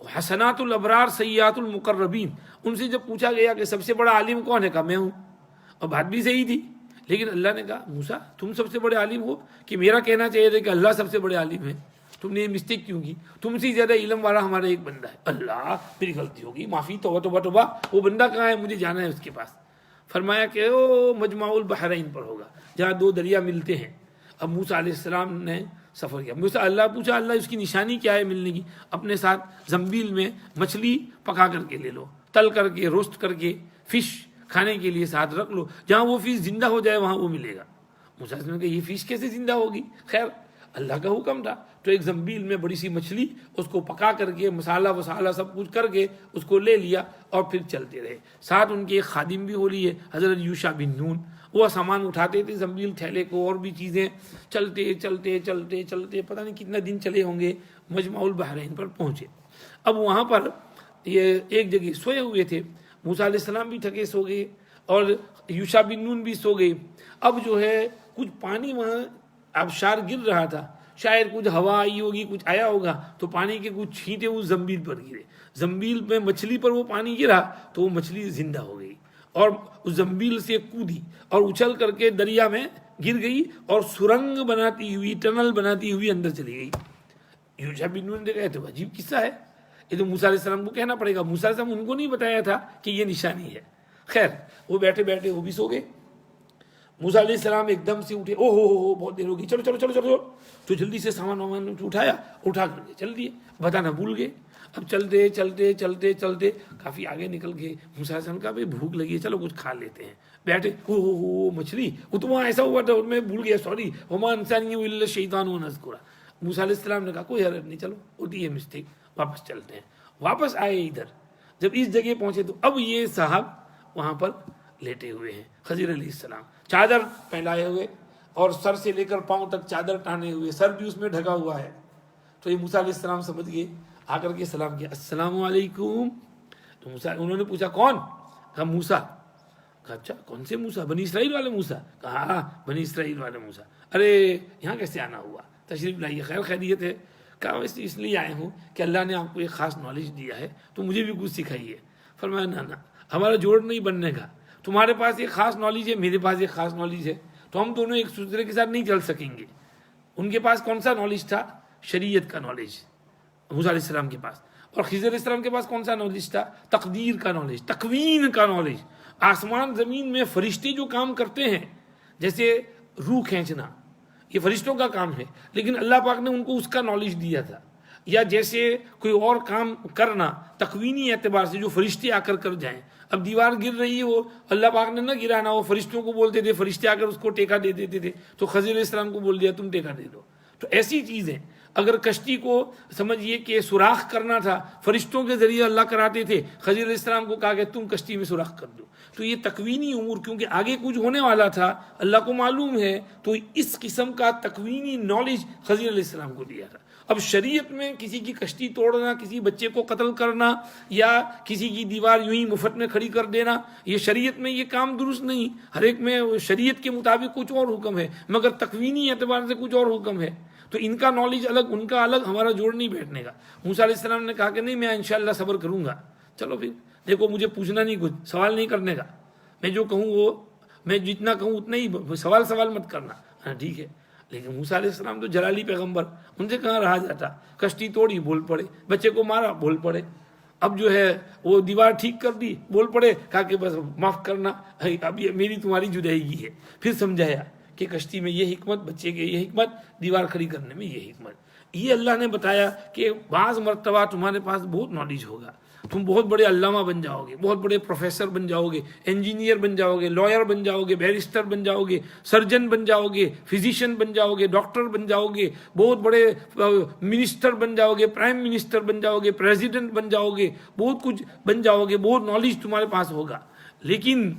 حسنات الابرار سیئات المقربین، ان سے جب پوچھا گیا کہ سب سے بڑا عالم کون ہے، کہا میں ہوں، اور بات بھی صحیح تھی، لیکن اللہ نے کہا موسیٰ تم سب سے بڑے عالم ہو، کہ میرا کہنا چاہیے تھا کہ اللہ سب سے بڑے عالم ہے، تم نے یہ مسٹیک کیوں کی، تم سے زیادہ علم والا ہمارا ایک بندہ ہے۔ اللہ میری غلطی ہوگی، معافی، توبہ توبہ توبہ، وہ بندہ کہاں ہے، مجھے جانا ہے اس کے پاس۔ فرمایا کہ وہ مجمع البحرین پر ہوگا، جہاں دو دریا ملتے ہیں۔ اب موسیٰ علیہ السلام نے سفر کیا، مجھ سے اللہ پوچھا، اللہ اس کی نشانی کیا ہے ملنے کی؟ اپنے ساتھ زنبیل میں مچھلی پکا کر کے لے لو، تل کر کے، روسٹ کر کے، فش کھانے کے لیے ساتھ رکھ لو، جہاں وہ فش زندہ ہو جائے وہاں وہ ملے گا۔ موسیٰ نے کہا یہ فش کیسے زندہ ہوگی؟ خیر اللہ کا حکم تھا، تو ایک زنبیل میں بڑی سی مچھلی، اس کو پکا کر کے مسالہ وسالہ سب کچھ کر کے اس کو لے لیا، اور پھر چلتے رہے۔ ساتھ ان کے ایک خادم بھی ہو لی ہے، حضرت یوشع بن نون، وہ سامان اٹھاتے تھے زنبیل تھیلے کو اور بھی چیزیں، چلتے چلتے چلتے چلتے پتہ نہیں کتنا دن چلے ہوں گے، مجمع البحرین پر پہنچے۔ اب وہاں پر یہ ایک جگہ سوئے ہوئے تھے، موسیٰ علیہ السلام بھی تھکے سو گئے اور یوشع بن نون بھی سو گئے۔ اب جو ہے کچھ پانی وہاں آبشار گر رہا تھا، شاید کچھ ہوا آئی ہوگی، کچھ آیا ہوگا، تو پانی کے کچھ چھینٹے اس زنبیل پر گرے، زنبیل میں مچھلی پر وہ پانی گرا تو وہ مچھلی زندہ ہو گئی، اور اس زنبیل سے کودی اور اچھل کر کے دریا میں گر گئی، اور سرنگ بناتی ہوئی، ٹنل بناتی ہوئی اندر چلی گئی۔ یوشع بن نون نے دیکھا تو عجیب قصہ ہے، یہ تو موسیٰ علیہ السلام کو کہنا پڑے گا، موسیٰ علیہ السلام ان کو نہیں بتایا تھا کہ یہ نشانی ہے۔ خیر وہ بیٹھے بیٹھے وہ بھی سو گئے۔ موسیٰ علیہ السلام ایک دم سے اٹھے، او ہو بہت دیر ہو گئی، چلو چلو چلو چلو، تو جلدی سے سامان وامان اٹھایا، اٹھا کر کے چل دیے، بتانا بھول گئے۔ اب چلتے چلتے چلتے چلتے کافی آگے نکل گئے۔ موسیٰ علیہ السلام کا بھائی بھوک لگی ہے، چلو کچھ کھا لیتے ہیں۔ بیٹھے، او مچھلی، وہ تو وہاں ایسا ہوا تھا میں بھول گیا، سوری، وما انسانی الا الشیطان ان اذکرہ۔ موسیٰ علیہ السلام نے کہا کوئی حرج نہیں، چلو ہوتی ہے مسٹیک، واپس چلتے ہیں۔ واپس آئے ادھر، جب اس جگہ پہنچے تو اب یہ صاحب وہاں پر لیٹے ہوئے ہیں، خضر علیہ السلام چادر پھیلائے ہوئے اور سر سے لے کر پاؤں تک چادر ٹانے ہوئے، سر بھی اس میں ڈھکا ہوا ہے۔ تو یہ موسیٰ علیہ السلام سمجھ گئے، آ کر کے سلام کیا، السلام علیکم۔ تو انہوں نے پوچھا کون؟ کہا موسیٰ۔ کہا اچھا کون سے موسیٰ؟ بنی اسرائیل والے موسیٰ؟ کہا ہاں بنی اسرائیل والے موسیٰ۔ ارے یہاں کیسے آنا ہوا؟ تشریف لائیے، خیر خیریت ہے؟ کہا اس لیے آئے ہوں کہ اللہ نے آپ کو ایک خاص نالج دیا ہے تو مجھے بھی کچھ سکھائیے۔ فرمایا نہ ہمارا جوڑ نہیں بننے کا، تمہارے پاس ایک خاص نالج ہے، میرے پاس ایک خاص نالج ہے، تو ہم دونوں ایک دوسرے کے ساتھ نہیں چل سکیں گے۔ ان کے پاس کون سا نالج تھا؟ شریعت کا نالج، موسیٰ علیہ السلام کے پاس۔ اور خضر علیہ السلام کے پاس کون سا نالج تھا؟ تقدیر کا نالج، تکوین کا نالج۔ آسمان زمین میں فرشتے جو کام کرتے ہیں، جیسے روح کھینچنا، یہ فرشتوں کا کام ہے، لیکن اللہ پاک نے ان کو اس کا نالج دیا تھا۔ یا جیسے کوئی اور کام کرنا تکوینی اعتبار سے، جو فرشتے آ کر جائیں۔ اب دیوار گر رہی ہے، وہ اللہ پاک نے نہ گرانا، وہ فرشتوں کو بولتے تھے، فرشتے آ کر اس کو ٹیکا دے دیتے تھے، تو خضر علیہ السلام کو بول دیا تم ٹیکا دے دو۔ تو ایسی چیزیں، اگر کشتی کو سمجھیے کہ سوراخ کرنا تھا، فرشتوں کے ذریعے اللہ کراتے تھے، خضر علیہ السلام کو کہا کہ تم کشتی میں سوراخ کر دو۔ تو یہ تکوینی امور، کیونکہ آگے کچھ ہونے والا تھا، اللہ کو معلوم ہے، تو اس قسم کا تکوینی نالج خضر علیہ السلام کو دیا تھا۔ اب شریعت میں کسی کی کشتی توڑنا، کسی بچے کو قتل کرنا، یا کسی کی دیوار یوں ہی مفت میں کھڑی کر دینا، یہ شریعت میں یہ کام درست نہیں۔ ہر ایک میں شریعت کے مطابق کچھ اور حکم ہے، مگر تکوینی اعتبار سے کچھ اور حکم ہے۔ تو ان کا نالج الگ، ان کا الگ، ہمارا جوڑ نہیں بیٹھنے کا۔ موسیٰ علیہ السلام نے کہا کہ نہیں، میں انشاءاللہ صبر کروں گا۔ چلو پھر دیکھو، مجھے پوچھنا نہیں، کچھ سوال نہیں کرنے کا، میں جو کہوں وہ، میں جتنا کہوں اتنا ہی، سوال مت کرنا۔ ہاں ٹھیک ہے۔ لیکن موسیٰ علیہ السلام تو جلالی پیغمبر، ان سے کہاں رہا جاتا، کشتی توڑی بول پڑے، بچے کو مارا بول پڑے، اب جو ہے وہ دیوار ٹھیک کر دی بول پڑے، کہا کہ بس معاف کرنا، اب یہ میری تمہاری جدائیگی ہے۔ پھر سمجھایا کہ کشتی میں یہ حکمت، بچے کے یہ حکمت، دیوار کھڑی کرنے میں یہ حکمت۔ یہ اللہ نے بتایا کہ بعض مرتبہ تمہارے پاس بہت نالج ہوگا، تم بہت بڑے علامہ بن جاؤ گے، بہت بڑے پروفیسر بن جاؤ گے، انجینئر بن جاؤ گے، لائر بن جاؤ گے، بیرسٹر بن جاؤ گے، سرجن بن جاؤ گے، فزیشین بن جاؤ گے، ڈاکٹر بن جاؤ گے، بہت بڑے منسٹر بن جاؤ گے، پرائم منسٹر بن جاؤ گے، پریزیڈنٹ بن جاؤ گے، بہت کچھ بن جاؤ گے، بہت نالج تمہارے پاس ہوگا۔ لیکن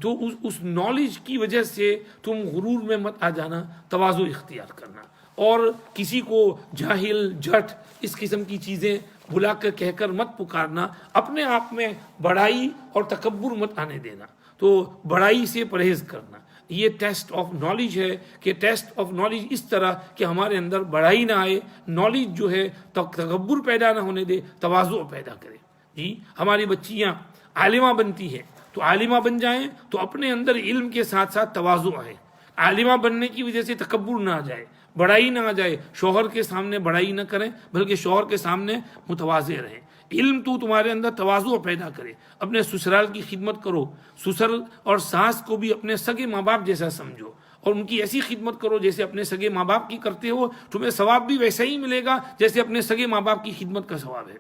تو اس نالج کی وجہ سے تم غرور میں مت آ جانا، تواضع اختیار کرنا، اور کسی کو جاہل، جٹ، اس قسم کی چیزیں بلا کر کہہ کر مت پکارنا، اپنے آپ میں بڑائی اور تکبر مت آنے دینا۔ تو بڑائی سے پرہیز کرنا، یہ ٹیسٹ آف نالج ہے کہ ٹیسٹ آف نالج اس طرح کہ ہمارے اندر بڑائی نہ آئے، نالج جو ہے تکبر پیدا نہ ہونے دے، تواضع پیدا کرے. جی ہماری بچیاں عالمہ بنتی ہیں تو عالمہ بن جائیں تو اپنے اندر علم کے ساتھ ساتھ تواضع آئے. عالمہ بننے کی وجہ سے تکبر نہ آ جائے، بڑائی نہ آ جائے، شوہر کے سامنے بڑائی نہ کریں بلکہ شوہر کے سامنے متواضع رہیں. علم تو تمہارے اندر تواضع پیدا کرے. اپنے سسرال کی خدمت کرو، سسر اور ساس کو بھی اپنے سگے ماں باپ جیسا سمجھو اور ان کی ایسی خدمت کرو جیسے اپنے سگے ماں باپ کی کرتے ہو. تمہیں ثواب بھی ویسا ہی ملے گا جیسے اپنے سگے ماں باپ کی خدمت کا ثواب ہے.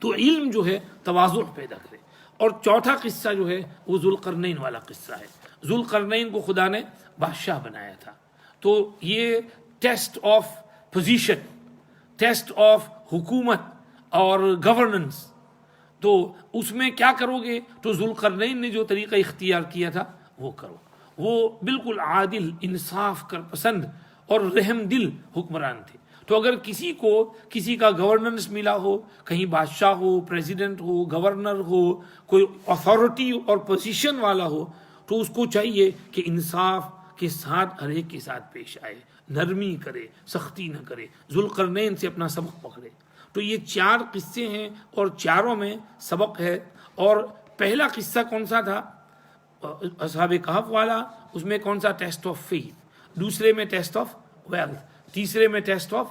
تو علم جو ہے تواضع پیدا کرے. اور چوتھا قصہ جو ہے وہ ذوالقرنین والا قصہ ہے. ذوالقرنین کو خدا نے بادشاہ بنایا تھا. تو یہ test of position, test of حکومت اور گورننس، تو اس میں کیا کرو گے؟ تو ذوالقرنین نے جو طریقہ اختیار کیا تھا وہ کرو. وہ بالکل عادل، انصاف کر پسند اور رحم دل حکمران تھے. تو اگر کسی کو کسی کا گورننس ملا ہو، کہیں بادشاہ ہو، پریزیڈنٹ ہو، گورنر ہو، کوئی اتھارٹی اور پوزیشن والا ہو، تو اس کو چاہیے کہ انصاف کے ساتھ ہر ایک کے ساتھ پیش آئے، نرمی کرے، سختی نہ کرے. ذوالقرنین سے اپنا سبق پکڑے. تو یہ 4 قصے ہیں اور چاروں میں سبق ہے. اور پہلا قصہ کون سا تھا؟ اصحاب کہف والا. اس میں کون سا؟ Test of faith. دوسرے میں ٹیسٹ آف ویلتھ. تیسرے میں ٹیسٹ آف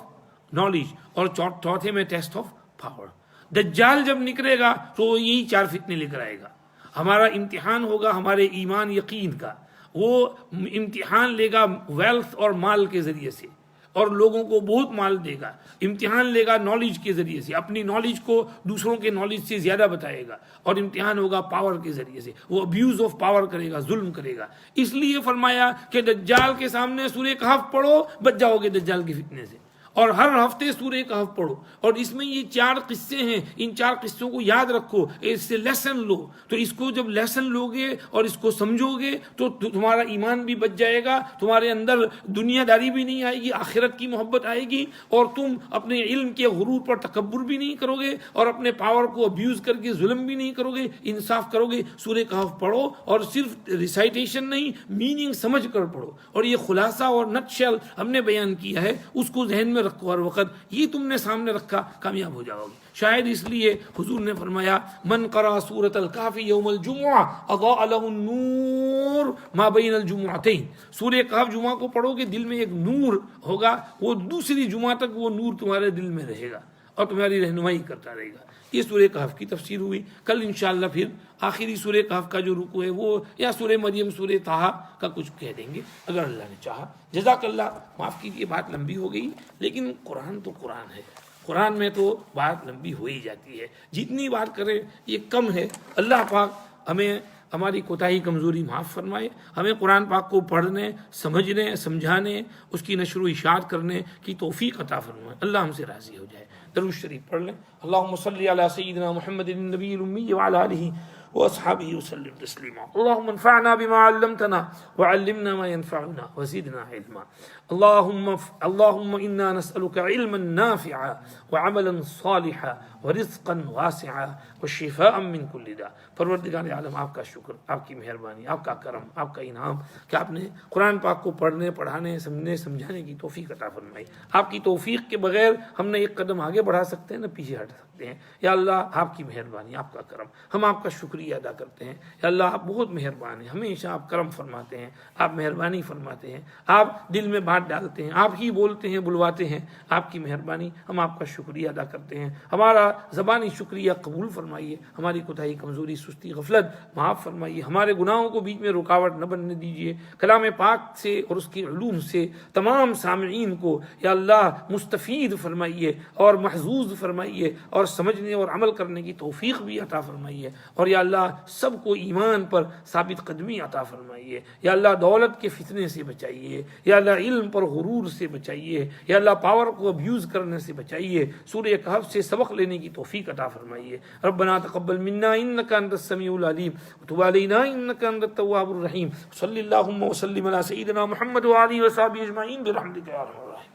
نالج. اور چوتھے میں ٹیسٹ آف پاور. دجال جب نکلے گا تو یہی 4 فتنے لے کر آئے گا. ہمارا امتحان ہوگا ہمارے ایمان یقین کا. وہ امتحان لے گا ویلتھ اور مال کے ذریعے سے، اور لوگوں کو بہت مال دے گا. امتحان لے گا نالج کے ذریعے سے، اپنی نالج کو دوسروں کے نالج سے زیادہ بتائے گا. اور امتحان ہوگا پاور کے ذریعے سے، وہ ابیوز آف پاور کرے گا، ظلم کرے گا. اس لیے فرمایا کہ دجال کے سامنے سورہ کہف پڑھو، بچ جاؤ گے دجال کے فتنے سے. اور ہر ہفتے سورہ کہف پڑھو. اور اس میں یہ 4 قصے ہیں، ان 4 قصوں کو یاد رکھو، اس سے لیسن لو. تو اس کو جب لیسن لوگے اور اس کو سمجھو گے تو تمہارا ایمان بھی بچ جائے گا، تمہارے اندر دنیا داری بھی نہیں آئے گی، آخرت کی محبت آئے گی. اور تم اپنے علم کے غرور پر تکبر بھی نہیں کرو گے اور اپنے پاور کو ابیوز کر کے ظلم بھی نہیں کرو گے، انصاف کرو گے. سورہ کہف پڑھو اور صرف ریسائٹیشن نہیں، میننگ سمجھ کر پڑھو. اور یہ خلاصہ اور نٹ شیل ہم نے بیان کیا ہے، اس کو ذہن میں رکھو. ہر وقت یہ تم نے سامنے رکھا، کامیاب ہو جاؤ گے. شاید اس لیے حضور نے فرمایا من قرأ سورۃ الکہف یوم الجمعہ اضاء له النور ما بین الجمعتین. سورہ کہف جمعہ کو پڑھو گے، دل میں ایک نور ہوگا، وہ دوسری جمعہ تک وہ نور تمہارے دل میں رہے گا اور تمہاری رہنمائی کرتا رہے گا. یہ سورہ کہف کی تفسیر ہوئی. کل انشاءاللہ پھر آخری سورہ کہف کا جو رکوع ہے وہ یا سورہ مریم، سورہ طٰہٰ کا کچھ کہہ دیں گے اگر اللہ نے چاہا. جزاک اللہ. معاف کیجیے بات لمبی ہو گئی، لیکن قرآن تو قرآن ہے. قرآن میں تو بات لمبی ہو ہی جاتی ہے، جتنی بات کریں یہ کم ہے. اللہ پاک ہمیں ہماری کوتاہی کمزوری معاف فرمائے. ہمیں قرآن پاک کو پڑھنے، سمجھنے، سمجھانے، اس کی نشر و اشاعت کرنے کی توفیق عطا فرمائے. اللہ ہم سے راضی ہو جائے. درود شریف پڑھ لیں. اللہم صلی علی سیدنا محمد النبی الامی وعلی آلہ واصحابہ وسلم تسلیما. اللہم انفعنا بما علمتنا وعلمنا ما ينفعنا وزدنا علما. اللہم انا نسألك علما نافعا وعملا صالحا ورزقا واسعا وشفاء من كل داء. پروردگار عالم آپ کا شکر، آپ کی مہربانی، آپ کا کرم، آپ کا انعام کہ آپ نے قرآن پاک کو پڑھنے، پڑھانے، سمجھنے، سمجھانے کی توفیق عطا فرمائی. آپ کی توفیق کے بغیر ہم نے ایک قدم آگے بڑھا سکتے ہیں نہ پیچھے ہٹ سکتے ہیں. یا اللہ آپ کی مہربانی، آپ کا کرم، ہم آپ کا شکریہ ادا کرتے ہیں. یا اللہ آپ بہت مہربان ہیں، ہمیشہ آپ کرم فرماتے ہیں، آپ مہربانی فرماتے ہیں، آپ دل میں بات ڈالتے ہیں، آپ ہی بولتے ہیں، بلواتے ہیں. آپ کی مہربانی، ہم آپ کا شکریہ ادا کرتے ہیں. ہمارا زبانی شکریہ قبول فرمائیے. ہماری کوتاہی، کمزوری، سستی، غفلت معاف فرمائیے. ہمارے گناہوں کو بیچ میں رکاوٹ نہ بننے دیجیے. کلام پاک سے اور اس کی علوم سے تمام سامعین کو یا اللہ مستفید فرمائیے اور محظوظ فرمائیے اور سمجھنے اور عمل کرنے کی توفیق بھی عطا فرمائیے. اور یا اللہ سب کو ایمان پر ثابت قدمی عطا فرمائیے. یا اللہ دولت کے فتنے سے بچائیے. یا اللہ علم پر غرور سے بچائیے. یا اللہ پاور کو ابیوز کرنے سے بچائیے. سورہ کہف سے سبق لینے کی توفیق عطا فرمائیے. ربنا تقبل منا انک انت السمیع العلیم وتب علینا انک انت التواب الرحیم. صلی اللہم وسلم علی سیدنا محمد وآلہ وصحبہ اجمعین برحمتک یا ارحم الراحمین.